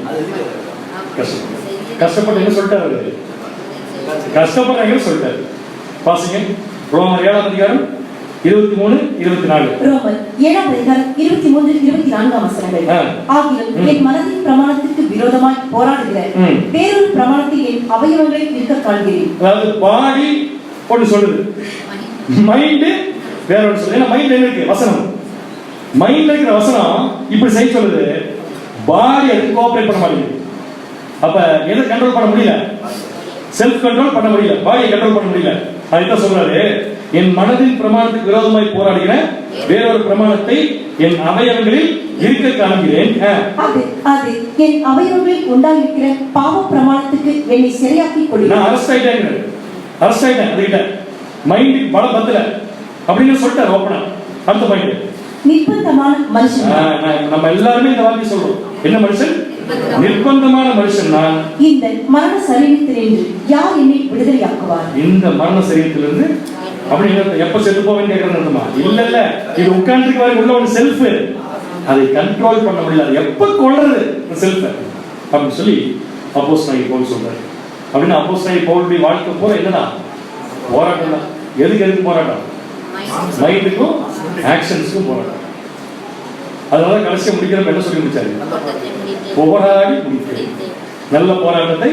கஷ்டப்பட்ட சொல்லிட்டாரு, கஷ்டப்படுறாங்க சொல்லிட்டாரு. பாசிங்க ரோமர் 7ஆம் அதிகாரம் 23-24. ரோமர் 7ஆம் அதிகாரம் 23-24 வசனங்கள். ஆகிலும் என் மனதின் பிரமாணத்திற்கு விரோதமாய் போராடுகிற வேறொரு பிரமாணத்தை என் அவயவங்களில் இருக்க காண்கிறேன். அதாவது பாடி ஒன்று சொல்லுது, மைண்ட் வேற ஒன்று சொல்லுது. ஏன்னா மைண்ட் என்ன இருக்கு? வசனம். மைண்ட்ல இருக்கிற வசனம் இப்படி செய்ய சொல்லுது, பாடி அதுக்கு கோஆபரேட் பண்ண மாட்டேங்குது. அப்ப எதை கண்ட்ரோல் பண்ண முடியல? செல்ஃப் கண்ட்ரோல் பண்ண முடியல, பாடியை கண்ட்ரோல் பண்ண முடியல. அதுதான் சொல்றாரு, என் மனதின் பிரமாணத்துக்கு விரோதமாய் போராடுகிற வேறொரு பிரமாணத்தை என் அவயவங்களில் இருக்க காண்கிறேன். அது என் அவயவங்களில் உண்டாயிருக்கிற பாவ பிரமாணத்துக்கு என்னை சிறையாக்கிக் கொள்ளும். நான் அரெஸ்ட் ஆயிட்டேன் அதுகிட்ட மைண்ட் பலம் பத்தல அப்படின்னு சொல்லிட்டாரு ஓப்பனா. அடுத்த மைண்ட் நிர்பந்தமான மனுஷன். நம்ம எல்லாருமே இந்த வார்த்தை சொல்றோம். என்ன மனுஷன்? நிர்பந்தமான மனுஷன் நான். இந்த மரண சரீரத்திலிருந்து யார் என்னை விடுதலையாக்குவார்? இந்த மரண சரீரத்திலிருந்து அப்படின்னு எப்ப செத்து போவேன்னு கேட்கறதுமா? இல்ல, இது உட்கார்ந்துக்கு வரை உள்ள ஒரு செல்ஃப், அதை கண்ட்ரோல் பண்ண முடியல. அது எப்ப கொள்றது செல்ஃப் அப்படின்னு சொல்லி அப்போஸ்தலனாகிய பவுல் சொல்றாரு. அப்படின்னா அப்போஸ்தலனாகிய பவுலுடைய வாழ்க்கை போற என்னன்னா போராட்டம் தான். எதுக்கு போராட்டம்? மைண்டுக்கும் ஆக்ஷன்ஸுக்கும் போராட்டம். அதனால கடைசியா முடிக்கிறப்ப என்ன சொல்லி முடிச்சாரு? போராடி முடித்தேன், நல்ல போராட்டத்தை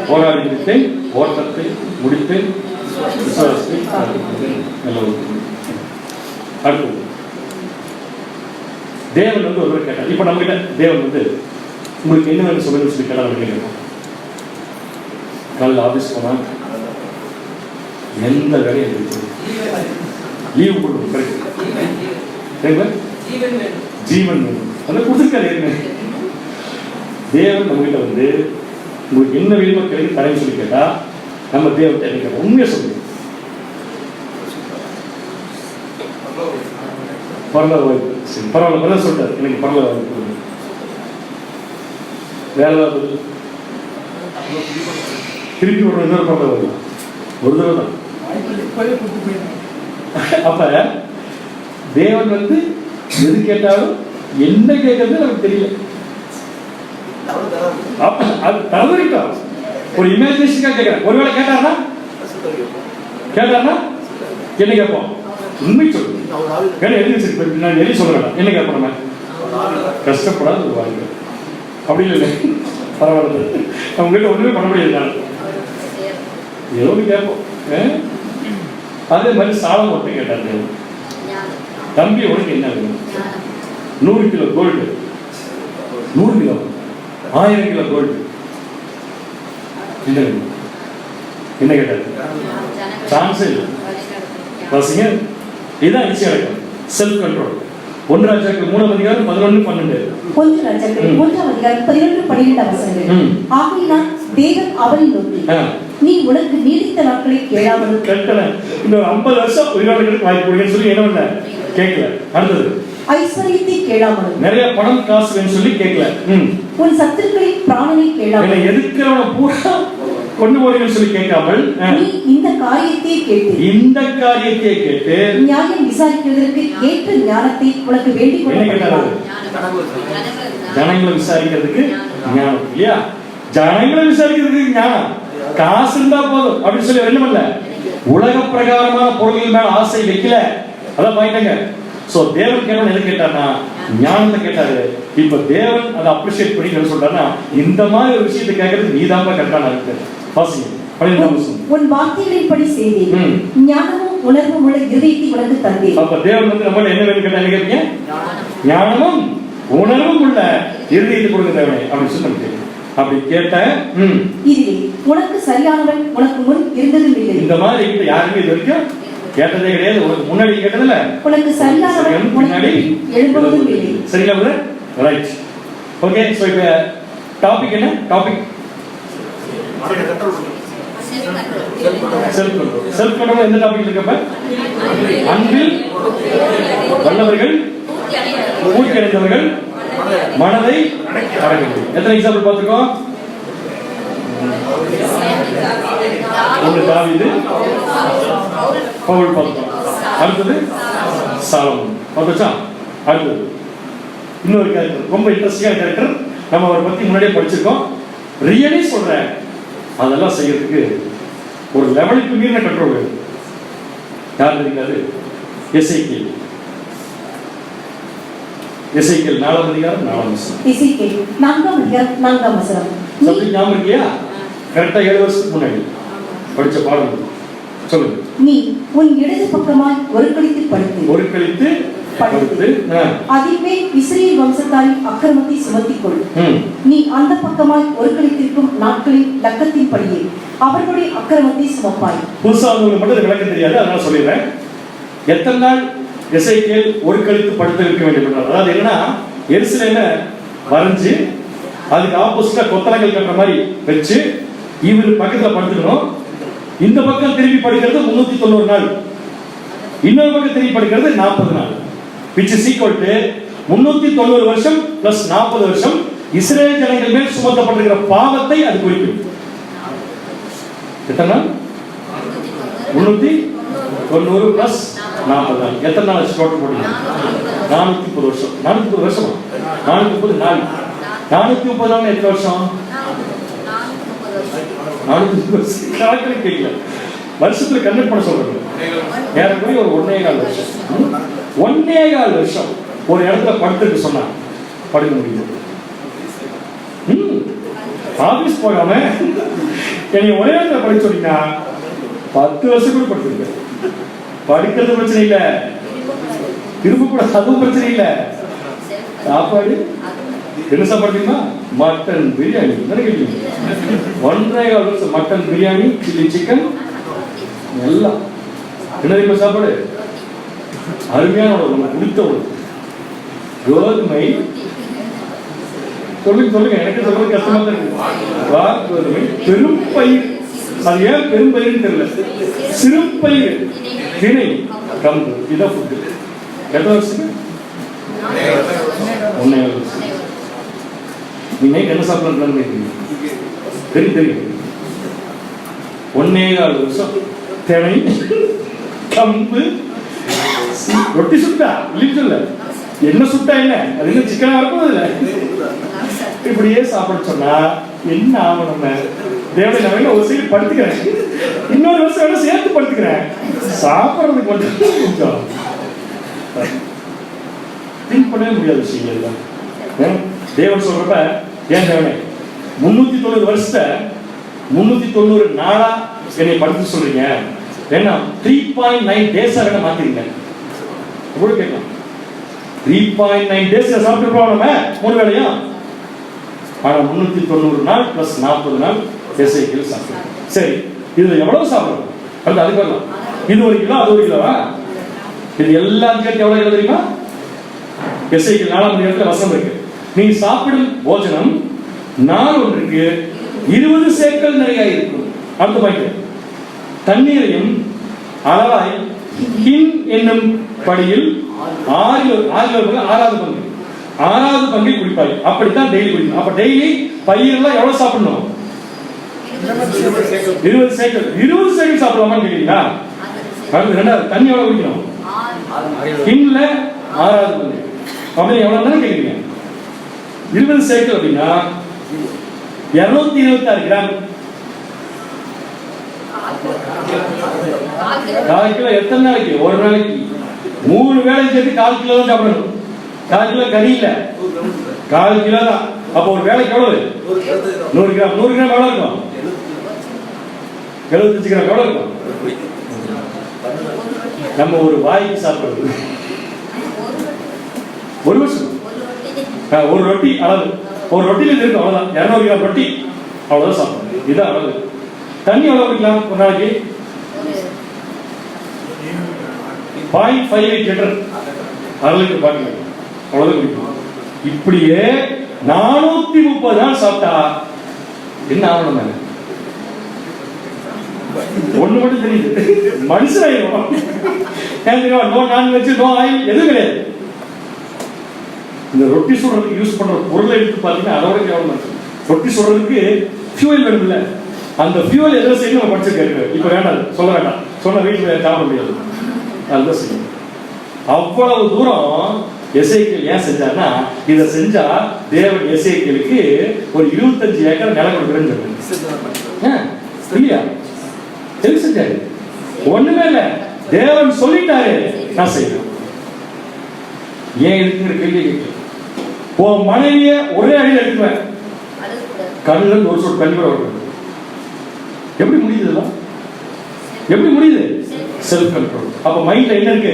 போராடி முடித்தேன், ஓட்டத்தை முடித்தேன், விசுவாசத்தை நல்ல. அடுத்து தேவன் வந்து ஒருவர் கேட்டார். இப்ப நம்ம கிட்ட தேவன் வந்து உங்களுக்கு என்ன வேணும் சொல்லுங்க சொல்லி கேட்டார். நல்ல ஆபீஸ் போனா எந்த வேலையும் லீவு கொடுக்கணும், ஜீவன் வேணும், அதை கொடுத்துருக்காரு. தேவன் நம்ம கிட்ட வந்து உங்களுக்கு என்ன வேணுமோ கிடைக்கும் தரேன்னு சொல்லி கேட்டா நம்ம தேவத்தை நினைக்கிறோம். உண்மையை சொல்லுங்க. பரவாயில்ல வாய்ப்பு, சரி பரவாயில்ல சொல்லிட்டாரு, எனக்கு பரவாயில்ல வாய்ப்பு, வேலை திருப்பி ஒரு இன்னொரு பரவாயில்ல வருது, ஒரு தடவை தான். அப்ப தேவன் வந்து எது கேட்டாலும் என்ன கேட்கறது நமக்கு தெரியல. அது தவறிட்டோம். ஒரு இமேஜினேஷனுக்காக கேட்கிறேன். ஒருவேளை கேட்டாருன்னா என்ன கேட்போம்? உண்மை சொல்லு. நான் எழுதி சொல்றேன். என்ன கேட்போம்? நம்ம கஷ்டப்படாத ஒரு வாழ்க்கை அப்படி இல்லை. பரவாயில்ல, நம்ம கிட்ட ஒண்ணுமே பண்ண முடியாது, ஏதோ கேட்போம். அதே மாதிரி சாலம் மட்டும் கேட்டாரு, தம்பி உனக்கு என்ன வேணும்? 100 kilo gold, 100 kilo 1000 kilo gold என்ன வேணும்? என்ன கேட்டாரு? சான்ஸே இல்லை. இதுதான் ஈஸியாக இருக்கும். Self control. 1 ராஜாக்கள் 3 அதிகாரம் 11 12. 1 ராஜாக்கள் 3 அதிகாரம் 11 12 வசனங்கள். ஆகையினால் தேவன் அவரை நோக்கி, நீ உனக்கு நீடித்த நாட்களை கேளாமலும் கேட்கல, இன்னும் 50 வருஷம் உயிரோடு வாய்ப்பு கொடுங்கன்னு சொல்லி என்ன பண்ணல, கேட்கல. அடுத்தது, ஐஸ்வர்யத்தை கேளாமலும் நிறைய பணம் காசு வேணும்னு சொல்லி கேட்கல. உன் சத்துருக்களின் பிராணனை கேளாமலும் எதுக்கிறவன பூரா கொண்டு போறீங்கன்னு சொல்லி கேட்காமல் நீ இந்த காரியத்தை கேட்டு நியாயம் விசாரிக்கிறதற்கு ஏற்ற ஞானத்தை உனக்கு வேண்டிக் கொள்ள. ஜனங்களை விசாரிக்கிறதுக்கு ஞானம் இல்லையா? ஜனங்களை விசாரிக்கிறதுக்கு ஞானம், காசு இருந்தா போதும் அப்படின்னு சொல்லி என்ன பண்ணல, உலக பிரகாரமான பொருள்கள் மேல ஆசை வைக்கல. அதான் பாயிட்டாங்க. சோ தேவன் கேட்டவன் எது கேட்டார்னா ஞானத்தை கேட்டாரு. இப்ப தேவன் அதை அப்ரிஷியேட் பண்ணி சொல்றாருன்னா, இந்த மாதிரி ஒரு விஷயத்தை கேட்கறது நீதான் கரெக்டான இருக்கு. உன் வார்த்தைகளின்படி செய்தேன், ஞானமும் உணர்வும் உள்ள இதயத்தை உனக்கு தந்தேன். அப்ப தேவன் வந்து நம்ம என்ன வேணும் கேட்டா என்ன கேட்பீங்க? ஞானமும் உணர்வும் உள்ள இதயத்தை கொடுங்க தேவனே அப்படின்னு சொல்லி அப்படி கேட்டேன். இதிலே உனக்கு சரியானவன் உனக்கு முன் இருந்ததும் இல்லை. இந்த மாதிரி கிட்ட யாருமே இது வரைக்கும் கேட்டதே கிடையாது. உனக்கு முன்னாடி கேட்டதில்ல, உனக்கு சரியானவன் முன்னாடி எழும்புவதும் இல்லை. சரிங்களா பிரதர்? ரைட். ஓகே. சோ இப்ப டாபிக் என்ன? Topic self control. Self control எந்த டாபிக் இருக்கப்ப? அன்பில் வல்லவர்கள், பூர்த்தி அடைந்தவர்கள், மனதை அடக்க முடியும். எத்தனை எக்ஸாம்பிள் பார்த்துக்கோம்? ஒன்று தாவீது, பவுல் பார்த்தோம். அடுத்தது சாலமோன் பார்த்துச்சா? அடுத்தது இன்னொரு கேரக்டர், ரொம்ப இன்ட்ரெஸ்டிங்கான கேரக்டர். நம்ம அவரை பத்தி முன்னாடியே படிச்சிருக்கோம். ரியலி சொல்றேன், அதெல்லாம் செய்யறதுக்கு ஒரு லெவலுக்கு மீறின கண்ட்ரோல் வேணும். யார் தெரியாது? எசேக்கியேல். எசேக்கியேல் 4 அதிகாரம் 4 வசனம். எசேக்கியேல் 4 அதிகாரம் 4 வசனம். சப்ஜெக்ட் ஞாபகம் இருக்கியா? கரெக்டா 7 வருஷத்துக்கு முன்னாடி படிச்ச பாடம் சொல்லுங்க. நீ உன் இடது பக்கமாய் ஒருக்களித்து படுத்து அதின்மேல் இஸ்ரவேல் வம்சத்தாரின் அக்கிரமத்தை சுமத்திக் கொள். நீ அந்த பக்கமாய் ஒருக்களித்திருக்கும் நாட்களின் லக்கத்தின்படியே அவர்களுடைய அக்கிரமத்தை சுமப்பாய். புதுசா உங்களுக்கு மட்டும் விளக்கம் தெரியாது, அதனால சொல்லிடுறேன். எத்தனை நாள் எசேக்கியேல் ஒருக்களித்து படுத்து இருக்க வேண்டும் என்றால், அதாவது என்னன்னா எருசலேமை வரைஞ்சு அதுக்கு ஆப்போசிட்டா கொத்தளங்கள் கட்டுற மாதிரி வச்சு இவரு பக்கத்துல படுத்துக்கணும். இந்த பக்கம் திரும்பி படுக்கிறது 390 நாள், இன்னொரு பக்கம் திரும்பி படுக்கிறது 40 நாள், which is equal to 390 வருஷம் பிளஸ் 40 வருஷம் இஸ்ரேல் ஜனங்கள் மேல் சுமத்தப்பட்டிருக்கிற பாவத்தை அது குறிக்கும். எத்தனை நாள்? 390 பிளஸ் 40 நாள். எத்தனை நாள் டோட்டல் போட்டீங்க? 430 வருஷம். 430 வருஷமா? 430 நாள். 430 நாள் எத்தனை வருஷம்? 430 வருஷம். கணக்கு கேட்கல, வருஷத்துல கன்வெர்ட் பண்ண சொல்றாங்க. ஏறக்குறைய ஒரு 1.25 வருஷம். 1.25 வருஷம் ஒரு இடத்துல படுத்துட்டு சொன்னா படுக்க முடியுது. ஆபீஸ் போகாம என்னை ஒரே இடத்துல படிச்சு சொன்னீங்கன்னா 10 வருஷம் கூட படுத்துருக்க. படிக்கிறது பிரச்சனை இல்ல, திரும்ப கூட அதுவும் பிரச்சனை இல்ல. சாப்பாடு என்ன சாப்பாடுமா? மட்டன் பிரியாணி. 1.25 வருஷம் மட்டன் பிரியாணி, சில்லி சிக்கன் எல்லாம். என்ன தெரியுமா சாப்பாடு? அருமையான உணவு, பிடித்த உணவு. கோதுமை. சொல்லுங்க, எனக்கு சொல்றது கஷ்டமா தான் இருக்கு. கோதுமை, பெரும் பயிர். அது ஏன் பெரும் பயிர்னு தெரியல, சிறு பயிர், திணை, கம்பு, இதான் ஃபுட்டு. எத்தனை வருஷத்துக்கு? 1.25 வருஷம். நீங்க என்ன சாப்பிடலாம் தெரியும். 1.25 வருஷம் திணை, கம்பு, ரொட்டி சுட்டா இல்லைன்னு சொல்ல, என்ன சுட்டா என்ன, அது என்ன சிக்கனா இருக்கும் அதுல. இப்படியே சாப்பிட சொன்னா என்ன ஆகும்? நம்ம தேவனை நான் ஒரு சைடு படுத்துக்கிறேன், இன்னொரு வருஷம் வேணா சேர்த்து படுத்துக்கிறேன். சாப்பிட்றதுக்கு மட்டும் கொஞ்சம் திங்க் பண்ணவே முடியாத விஷயங்கள். தேவன் சொல்றப்ப, ஏன் தேவனே 390 வருஷத்தை 390 நாளா என்னை படுத்து சொல்றீங்க, ஏன்னா 3.9 டேஸா வேணா மாத்திருங்க. எப்படி கேட்கலாம்? 3.9 டேஸ்ல சாப்பிட்டு போவாங்க 3 வேளையும். ஆனா 390 நாள் பிளஸ் 40 நாள் எசேக்கியேல் சாப்பிடுறோம். சரி, இதுல எவ்வளவு சாப்பிடுறோம்? அது வரலாம். இது 1 கிலோ, அது 1 கிலோவா? இது எல்லாம் சேர்த்து எவ்வளவு கிலோ தெரியுமா? எசேக்கியேல் 4ஆம் அதிகாரத்துல வசனம் இருக்கு. நீ சாப்பிடும் போஜனம் நாள் ஒன்றுக்கு 20 சேக்கல் நிறைய இருக்கும். அடுத்த பாயிண்ட், தண்ணீரையும் அளவாய் ஹின் என்னும் படியில் 6வது பங்கை குடிப்பாய். அப்படித்தான் டெய்லி குடிக்கணும். அப்ப டெய்லி பையெல்லாம் எவ்வளவு சாப்பிடணும்? 20 சேக்கல். 20 சேக்கல் சாப்பிடலாமான்னு கேட்டீங்களா? அடுத்து ரெண்டாவது, தண்ணி எவ்வளவு குடிக்கணும்? ஹின்ல 6வது பங்கு. அப்படி எவ்வளவு தானே கேட்குறீங்க? 20 சேக்கல் அப்படின்னா 226 கிராம். 4 கிலோ எத்தனை நாளைக்கு? ஒரு நாளைக்கு 3 வேளை சேர்த்து 4 கிலோ தான் சாப்பிடணும். 4 கிலோ கறி இல்ல, 4 கிலோ தான். அப்போ ஒரு வேளைக்கு எவ்வளவு? 100 கிராம். 100 கிராம் எவ்வளவு இருக்கும்? 75 கிராம். எவ்வளவு இருக்கும்? நம்ம ஒரு வாய்க்கு சாப்பிடுறது ஒரு வருஷம் ஒரு ரொட்டி அளவு. ஒரு ரொட்டியில இருக்கு அவ்வளவுதான். 200 கிராம் ரொட்டி அவ்வளவுதான் சாப்பிடணும். இதுதான் அளவு. தண்ணி எவ்வளவு குடிக்கலாம் ஒரு நாளைக்கு? 0.58 லிட்டர். 1/2 லிட்டர் பாட்டில் அவ்வளவுதான் குடிக்கணும். இப்படியே 430 நாள் சாப்பிட்டா என்ன ஆகணும்? ஒண்ணு மட்டும் தெரியுது, மனுஷனாயிரும். நோ நான்வெஜ், நோ ஆயில், எதுவும் கிடையாது. இந்த ரொட்டி சுடுறதுக்கு யூஸ் பண்ற பொருளை எடுத்து பாத்தீங்கன்னா அதோட கேவலமா இருக்கு. ரொட்டி சுடுறதுக்கு ஃபியூவல் வேணும்ல, அந்த ஃபியூவல் எதோ செய்ய நம்ம படிச்சிருக்காரு. இப்ப வேண்டாம், சொல்ல வேண்டாம், சொன்ன வீட்டுல சாப்பிட முடியாது. அதுதான் செய்யணும். அவ்வளவு தூரம் எசேக்கியேல் ஏன் செஞ்சார்னா, இதை செஞ்சா தேவன் எசேக்கியேலுக்கு ஒரு 25 ஏக்கர் நிலம் கொடுக்குறேன்னு சொல்லுங்க. இல்லையா? எது செஞ்சாரு? ஒண்ணுமே இல்ல, தேவன் சொல்லிட்டாரு, நான் செய்யணும். ஏன் இருக்குங்கிற கேள்வி கேட்க, உன் மனைவிய ஒரே அடியில் எடுக்குவேன், கண்ணுல ஒரு சொல் கண்ணி கூட வருது. எப்படி முடியுது? எப்படி முடியுது? Self control. அப்ப மைண்ட்ல என்ன இருக்கு?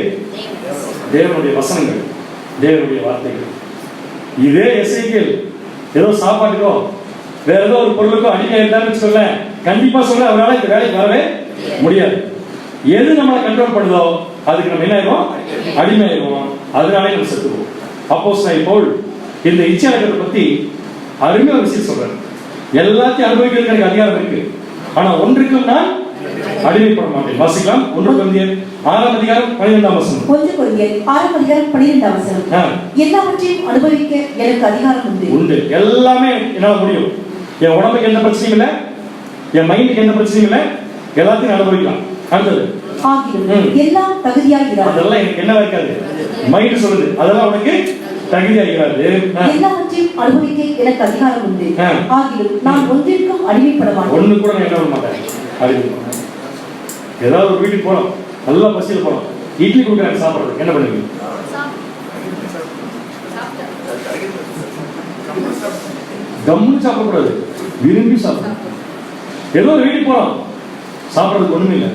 தேவனுடைய வசனங்கள், தேவனுடைய வார்த்தைகள். இதே எசேக்கியேல் ஏதோ சாப்பாட்டுக்கோ வேற ஏதோ ஒரு பொருளுக்கோ அடிமையா இருந்தான்னு சொல்ல, கண்டிப்பா சொல்ல அவரால் இந்த வேலைக்கு வரவே முடியாது. எது நம்மளை கண்ட்ரோல் பண்ணுதோ அதுக்கு நம்ம என்ன ஆயிடும்? அடிமை ஆயிடுவோம். அதனாலே நம்ம செத்துவோம். அப்போஸ்தலன் பவுல் இந்த இச்சையடக்கத்தை பத்தி அருமையான விஷயம் சொல்றாரு. எல்லாத்தையும் அனுபவிக்கிறதுக்கு எனக்கு அதிகாரம் இருக்கு, ஆனா ஒன்றுக்கும் நான் அடிமைப்பட மாட்டேன். வாசிக்கலாம். 1 கொரிந்தியர் 6ஆம் அதிகாரம் 12ஆம் வசனம். 1 கொரிந்தியர் 6ஆம் அதிகாரம் 12ஆம் வசனம். எல்லாவற்றையும் அனுபவிக்க எனக்கு அதிகாரம் உண்டு. எல்லாமே என்னால முடியும். என் உடம்புக்கு எந்த பிரச்சனையும் இல்லை, என் மைண்டுக்கு எந்த பிரச்சனையும் இல்லை, எல்லாத்தையும் அனுபவிக்கலாம். அடுத்தது, எல்லாம் தகுதியாகிறார். அதெல்லாம் எனக்கு என்ன இருக்காது, மைண்ட் சொல்லுது, அதெல்லாம் உனக்கு தகுதியாகிறாது. எல்லாவற்றையும் அனுபவிக்க எனக்கு அதிகாரம் உண்டு. ஆகிலும் நான் ஒன்றிற்கும் அடிமைப்பட மாட்டேன். ஒண்ணு கூட நான் என்ன பண்ண மாட்டேன், அடிமைப்பட. ஏதாவது ஒரு வீட்டுக்கு போறோம், நல்லா பசியில் போறோம், இட்லி கொடுக்குறாங்க சாப்பிடுறது, என்ன பண்ணுவீங்க? கம்முன்னு சாப்பிடக்கூடாது, விரும்பி சாப்பிடணும். ஏதோ ஒரு வீட்டுக்கு போறோம், சாப்பிடறதுக்கு ஒண்ணுமே இல்லை,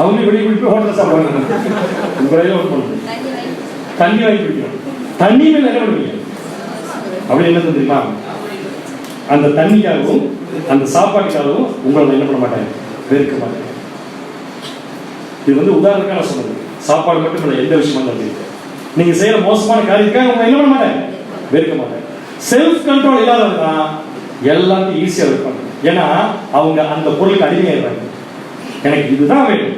அவங்க வெளியே போய் ஹோட்டல் சாப்பிடுவாங்க. உங்களையில ஒர்க் பண்ணுது, தண்ணி வாங்கி குடிக்கணும். தண்ணி மேல என்ன பண்ணுவீங்க? அப்படி என்ன தெரியுமா? அந்த தண்ணிக்காகவும் அந்த சாப்பாட்டுக்காகவும் உங்களை என்ன பண்ண மாட்டாங்க, வெறுக்க மாட்டாங்க. இது வந்து உதாரணக்கான சொன்னது. சாப்பாடு மட்டும் இல்லை, எந்த விஷயமா இருந்தாலும் நீங்க செய்யற மோசமான காரியத்துக்காக உங்களை என்ன பண்ண மாட்டாங்க, வெறுக்க மாட்டாங்க. செல்ஃப் கண்ட்ரோல் இல்லாதவங்க எல்லாத்தையும் ஈஸியா இருப்பாங்க. ஏன்னா அவங்க அந்த பொருளுக்கு அடிமையாயிருவாங்க. எனக்கு இதுதான் வேணும்,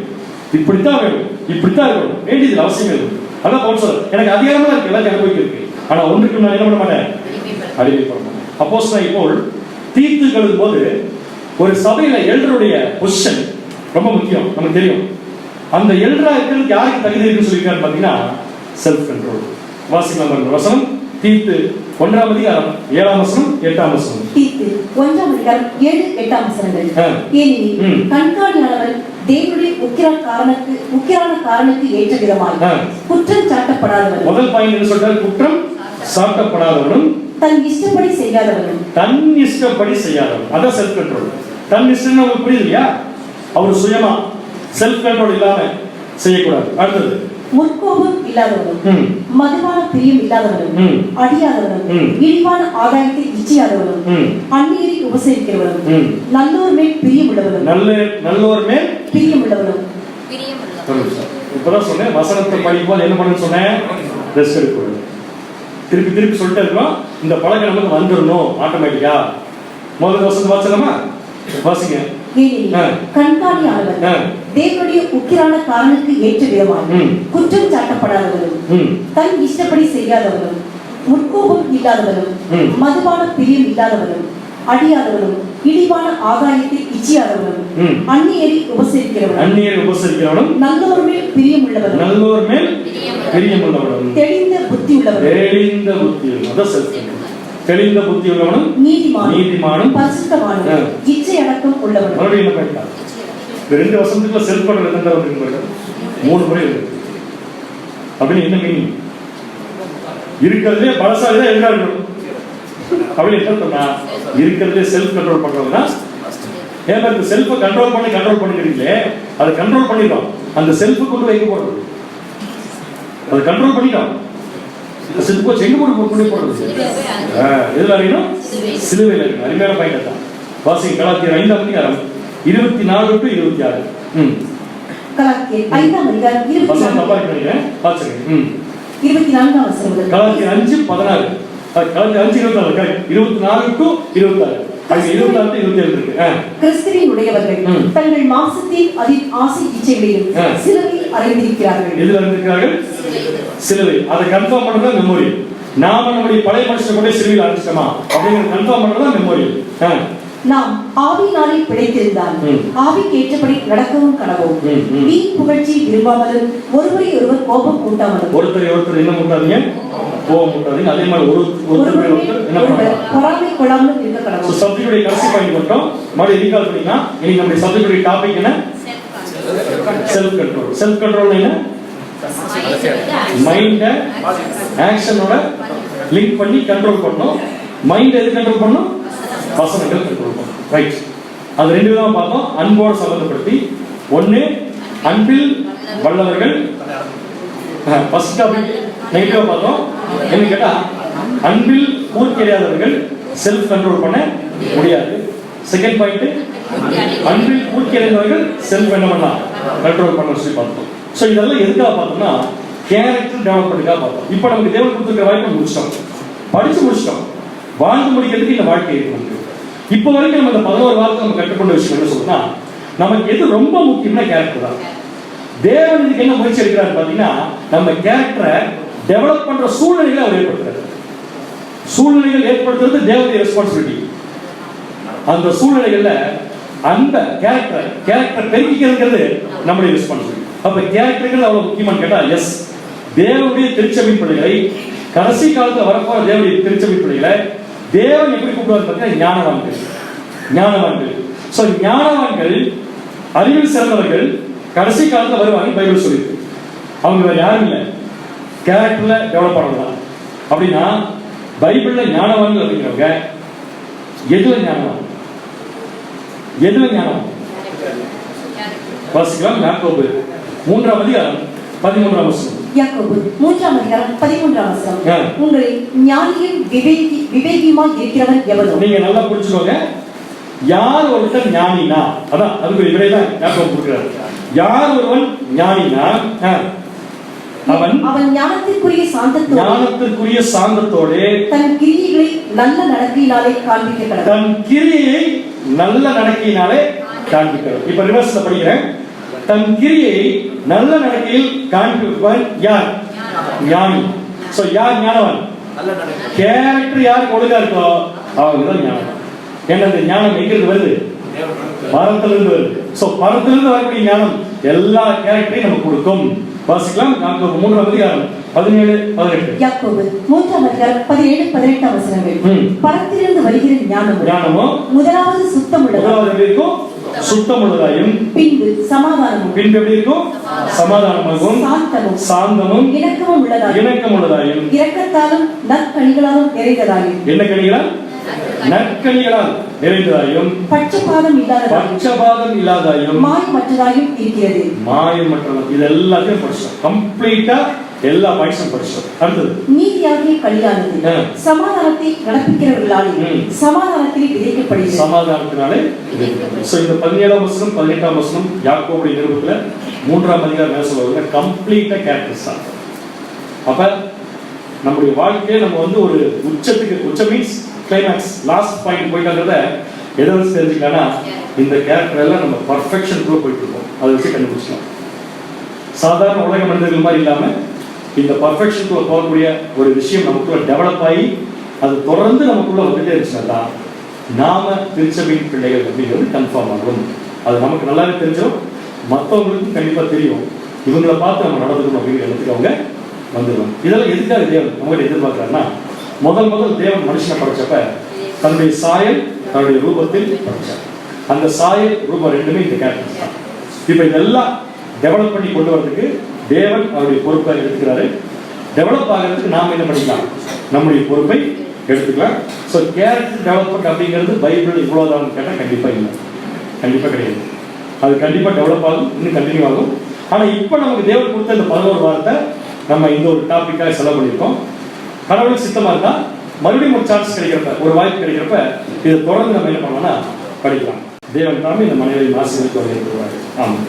இப்படித்தான் வேணும், இப்படித்தான் இருக்கணும், வேண்டியது அவசியம் இல்லை. அதான் பவுல் சொல்றார், எனக்கு அதிகாரமா இருக்கு, எல்லாத்தையும் அனுபவிக்க. ஆனா ஒன்றுக்கு நான் என்ன பண்ண மாட்டேன், அடிமைப்பட மாட்டேன். அப்போஸ்தலன் பவுல் தீத்து கழுவும் போது ஒரு சபையில எல்டருடைய பொசிஷன் ரொம்ப முக்கியம், நமக்கு தெரியும். அந்த எல்டரா இருக்கிறதுக்கு யாருக்கு தகுதி இருக்குன்னு சொல்லியிருக்காரு பாத்தீங்கன்னா, செல்ஃப் கண்ட்ரோல். வாசிக்கலாம் வசனம், தீத்து 1ஆம் அதிகாரம் 7ஆம் வசனம் 8ஆம் வசனம். தீத்து 1ஆம் அதிகாரம் 7, 8ஆம் வசனங்கள். ஏனெனில் கண்காணியாளர் தேவனுடைய உக்கிரான காரணத்துக்கு ஏற்ற விதமாய் குற்றம் சாட்டப்படாதவன். முதல் பாயிண்ட் என்ன சொல்றாரு? குற்றம் சாட்டப்படாதவனும் தன் இஷ்டப்படி செய்யாதவன். தன் இஷ்டப்படி செய்யாதவன், அதான் செல்ஃப் கண்ட்ரோல். தன் இஷ்டம் உங்களுக்கு புரியுது இல்லையா? அவர் சுயமா செல்ஃப் கண்ட்ரோல் இல்லாம செய்யக்கூடாது. அடுத்தது, முற்கோபம் இல்லாதவனும் மதுபான பிரியம் இல்லாதவனும் அடியாதவனும் இழிவான ஆதாயத்தை இச்சையாதவனும் அந்நியரை உபசரிக்கிறவனும் நல்லோர் மேல் பிரியம் உள்ளவனும். நல்லோர் மேல் பிரியம் உள்ளவனும். இப்பதான் சொன்னேன், வசனத்தை படிக்கும்போது என்ன பண்ணு சொன்னேன், ரெஸ்ட் எடுக்கணும். திருப்பி திருப்பி சொல்லிட்டே இருக்கோம். இந்த பழக்கம் நமக்கு வந்துடணும் ஆட்டோமேட்டிக்கா. முதல் வசனம் வாசனமா வாசிங்க. கண்காணியாளர் தேவனுடைய உக்கிரான காரனுக்கு ஏற்ற விதமாக குற்றம் சாட்டப்படாதவரும் தன் இஷ்டப்படி செய்யாதவரும் முற்கோபம் இல்லாதவரும் மதுபான பிரியம் இல்லாதவரும் அடியாதவரும் இழிவான ஆதாயத்தை இச்சியாதவரும் அந்நியரை உபசரிக்கிறவரும் நல்லோர் மேல் பிரியமுள்ளவரும் தெளிந்த புத்தி உள்ளவனும் நீதிமானும் பரிசுத்தவானும் இச்சை அடக்கம் உள்ளவனும். மறுபடியும் என்ன பண்ணிட்டார்? இந்த 2 வசனத்துக்குள்ள செல்ஃப் கண்ட்ரோல் எத்தனை வந்து 3 முறை இருக்கு. அப்படின்னு என்ன மீனிங்? இருக்கிறதுலே பலசாலி தான் எதிராக இருக்கணும் அப்படின்னு என்ன சொன்னா, இருக்கிறதுலே செல்ஃப் கண்ட்ரோல் பண்றவங்க ஏன் இந்த செல்ஃபை கண்ட்ரோல் பண்ணிக்கிறீங்களே, அதை கண்ட்ரோல் பண்ணிட்டோம். அந்த செல்ஃபை கொண்டு வைக்க போறது, அதை கண்ட்ரோல் பண்ணிட்டோம். செல்ஃபை செங்க போட்டு போடுறது எதுல அறியணும்? சிலுவையில் இருக்கணும். அருமையான பாயிண்ட் தான். வாசிங்க கலாத்தியர் 5ஆம் அதிகாரம் 24 to 26. கலாத்தியர் 5ஆம் அதிகாரம் 24ஆம் வசனம். கலாத்தியர் 5:16. கலாத்தியர் 5:24. 24 to 26. அது 26 to 27 இருக்கு. கிறிஸ்துவின் உடையவர்கள் தங்கள் மாம்சத்தின் ஆசை இச்சைகளையும் சிலுவையில் அறைந்திருக்கிறார்கள். எதில் அறைந்திருக்கிறார்கள்? சிலுவை. அதை கன்ஃபார்ம் பண்றது மெமோரி. நாம நம்முடைய பழைய மனுஷனை கொண்டு சிலுவையில் அரைச்சிட்டோமா அப்படிங்கிற கன்ஃபார்ம் பண்றது மெமோரி. நாம் ஆவியினாலே பிழைத்திருந்தால் ஆவிக்கு ஏற்றபடி நடக்கவும் கடவும் வீண் புகழ்ச்சி விரும்பாமலும் ஒருவரை ஒருவர் கோபம் கூட்டாமலும். ஒருத்தர் என்ன கூட்டாதீங்க, கோபம் கூட்டாதீங்க. அதே மாதிரி ஒருத்தர் என்ன பண்ணலாம், பொறாமை கொள்ளாமலும் இருக்க கடவும். சப்ஜெக்டுடைய கடைசி பாயிண்ட் மட்டும் மறுபடியும் ரீகால் பண்ணினா, இன்னைக்கு நம்முடைய சப்ஜெக்டுடைய டாபிக் என்ன? Self control. செல்ஃப் கண்ட்ரோல் என்ன? மைண்ட ஆக்ஷனோட லிங்க் பண்ணி கண்ட்ரோல் பண்ணணும். மைண்ட் எது கண்ட்ரோல் பண்ணணும்? வசனங்கள் கண்ட்ரோல் பண்ணணும். ரைட். அது 2 விதமா பார்த்தோம். அன்போடு சம்பந்தப்படுத்தி, ஒன்னு அன்பில் வல்லவர்கள். ஃபர்ஸ்ட் டாபிக் நெகட்டிவா பார்த்தோம். என்ன கேட்டா, அன்பில் பூர்த்தியடையாதவர்கள் செல்ஃப் கண்ட்ரோல் பண்ண முடியாது. செகண்ட் பாயிண்ட், அன்பில் பூர்த்தியடைந்தவர்கள் செல்ஃப் என்ன பண்ணலாம், கண்ட்ரோல் பண்ண சொல்லி பார்த்தோம். ஸோ இதெல்லாம் எதுக்காக பார்த்தோம்னா, கேரக்டர் டெவலப்மெண்ட்டுக்காக பார்த்தோம். இப்போ நமக்கு தேவன் கொடுத்துருக்க வாய்ப்பு முடிச்சிட்டோம், படிச்சு முடிச்சிட்டோம். வாழ்ந்து முடிக்கிறதுக்கு இந்த வாழ்க்கை இருக்கு நமக்கு. இப்போ வரைக்கும் நம்ம இந்த 11 வாரத்தை நம்ம கற்றுக்கொண்ட விஷயம் என்ன சொல்றோம்னா, நமக்கு எது ரொம்ப முக்கியம்னா கேரக்டர் தான். தேவன் இதுக்கு என்ன முயற்சி எடுக்கிறாரு பார்த்தீங்கன்னா, நம்ம கேரக்டரை டெவலப் பண்ற சூழ்நிலைகளை அவர் ஏற்படுத்துறாரு. சூழ்நிலைகள் ஏற்படுத்துறது தேவனுடைய ரெஸ்பான்சிபிலிட்டி. அந்த சூழ்நிலைகள்ல அந்த கேரக்டர் பெருக்கிக்கிறது நம்முடைய ரெஸ்பான்சிபிலிட்டி. அப்ப கேரக்டர்கள் அவ்வளவு முக்கியமானு கேட்டா, எஸ், தேவனுடைய திருச்சபை பிள்ளைகளை, கடைசி காலத்துல வரப்போற தேவனுடைய திருச்சபை பிள்ளைகளை தேவன் எப்படி கூப்பிடுவார் பார்த்தீங்கன்னா, ஞானவான்கள். சோ ஞானவான்கள், அறிவில் சிறந்தவர்கள் கடைசி காலத்துல வருவாங்க. பைபிள் சொல்லிருக்கு. அவங்க வேற யாரும் இல்லை, கேரக்டர்ல டெவலப் பண்ணலாம். அப்படின்னா பைபிள்ல ஞானவான்கள் அப்படிங்கிறவங்க எதுல ஞானவான்? வாசிக்கலாம். யாக்கோபு 3ஆம் அதிகாரம் 13ஆம் வசனம். யாக்கோபு 3ஆம் அதிகாரம் 13ஆம் வசனம். உங்களை ஞானியும் விவேகியுமாய் இருக்கிறவன் எவனோ. நீங்க நல்லா புரிஞ்சுக்கோங்க. யார் ஒருத்தன் ஞானினா, அதான் அதுக்கு விடை தான் யாக்கோபு கொடுக்கிறார். யார் ஒருவன் ஞானினா, அவன் ஞானத்திற்குரிய சாந்தத்தோடு தன் கிரியைகளை நல்ல நடக்கையினாலே காண்பிக்கிறார். தன் கிரியை நல்ல நடக்கையினாலே காண்பிக்கிறார். இப்ப ரிவர்ஸ்ல படிக்கிறேன். தன் கிரியை நல்ல நடக்கையில் காண்பிப்பவன் யார்? ஞானி. சோ யார் ஞானவன்? கேரக்டர் யாருக்கு ஒழுங்கா இருக்கோ அவங்க தான் ஞானம். ஏன்னா இந்த ஞானம் எங்கிருந்து வருது? பரத்திலிருந்து வருது. சோ பரத்திலிருந்து வரக்கூடிய ஞானம் எல்லா கேரக்டரையும் நமக்கு கொடுக்கும். வாசிக்கலாம். யாக்கோபு 3ஆம் அதிகாரம் 17, 18. யாக்கோபு 3ஆம் அதிகாரம் 17, 18 வசனங்கள். பரத்திலிருந்து வருகிற ஞானமோ முதலாவது சுத்தமுள்ளதாயும் பின்பு சமாதானமும். பின்பு எப்படி இருக்கும்? சமாதானமாகவும் சாந்தமும் இணக்கமும் உள்ளதாயும் இரக்கத்தாலும் நற்கனிகளாலும் நிறைந்ததாயும். என்ன கனிகளால்? நற்கனிகளால் நிறைந்ததாயும் பட்சபாதம் இல்லாததாயும் மாயமற்றதாயும் இருக்கிறது. மாயமற்றதாயும். இது எல்லாத்தையும் படிச்சோம். கம்ப்ளீட்டா எல்லா பாயிண்ட்ஸும் படிச்சோம். அடுத்தது நீதியாகிய கலியானது சமாதானத்தை நடப்பிக்கிறவர்களாலே சமாதானத்திலே விதைக்கப்படுகிறது. சமாதானத்தினாலே. சோ இந்த 17ஆம் வசனம் 18ஆம் வசனம் யாக்கோபுடைய நிருபத்துல 3ஆம் அதிகாரம் என்ன சொல்லுவாங்க, கம்ப்ளீட்டா கேரக்டர்ஸ் தான். அப்ப நம்முடைய வாழ்க்கையை நம்ம வந்து ஒரு உச்சம் மீன்ஸ் கிளைமேக்ஸ் லாஸ்ட் பாயிண்ட் போயிட்டாங்கிறத எதை வச்சு தெரிஞ்சுக்கலாம்னா, இந்த கேரக்டர் எல்லாம் நம்ம பர்ஃபெக்ஷன் போயிட்டு இருக்கோம், அதை வச்சு கண்டுபிடிச்சலாம். சாதாரண உலக மனிதர்கள் மாதிரி இல்லாம இந்த பர்ஃபெக்ஷனுக்குள்ள போகக்கூடிய ஒரு விஷயம் நமக்குள்ள டெவலப் ஆகி அது தொடர்ந்து நமக்குள்ள வந்துட்டே இருந்துச்சுன்னா நாம திருச்சபையின் பிள்ளைகள் அப்படிங்கிறது கன்ஃபார்ம் ஆகும். அது நமக்கு நல்லாவே தெரிஞ்சோம், மற்றவங்களுக்கும் கண்டிப்பா தெரியும். இவங்களை பார்த்து நம்ம நடந்துக்கணும் அப்படிங்கிற இடத்துக்கு அவங்க வந்துடும். இதெல்லாம் எதுக்காக தேவன் நம்மகிட்ட எதிர்பார்க்கிறாருன்னா, முதல் தேவன் மனுஷனை படைச்சப்ப தன்னுடைய சாயல் தன்னுடைய ரூபத்தில் படைச்சார். அந்த சாயல் ரூபம் ரெண்டுமே இந்த கேரக்டர் தான். இப்ப இதெல்லாம் டெவலப் பண்ணி கொண்டு வரதுக்கு தேவன் அவருடைய பொறுப்பை எடுத்துக்கிறாரு. டெவலப் ஆகிறதுக்கு நாம் என்ன பண்ணிக்கலாம், நம்முடைய பொறுப்பை எடுத்துக்கலாம். ஸோ கேரக்டர் டெவலப்மெண்ட் அப்படிங்கிறது பைபிள் இவ்வளோதான் கேட்டால் கண்டிப்பாக இல்லை, கண்டிப்பாக கிடையாது. அது கண்டிப்பாக டெவலப் ஆகும், இன்னும் கண்டினியூ ஆகும். ஆனால் இப்போ நமக்கு தேவன் கொடுத்த இந்த 11 வாரத்தை நம்ம இந்த ஒரு டாப்பிக்காக செலவு பண்ணியிருக்கோம். கடவுளுக்கு சித்தமாக இருந்தால் மறுபடியும் ஒரு சான்ஸ் கிடைக்கிறப்ப, ஒரு வாய்ப்பு கிடைக்கிறப்ப இதை தொடர்ந்து நம்ம என்ன பண்ணலாம்னா படிக்கலாம். தேவன் தாமே இந்த மனிதரை ஆசீர்வதித்து வருகிறார். ஆமாம்.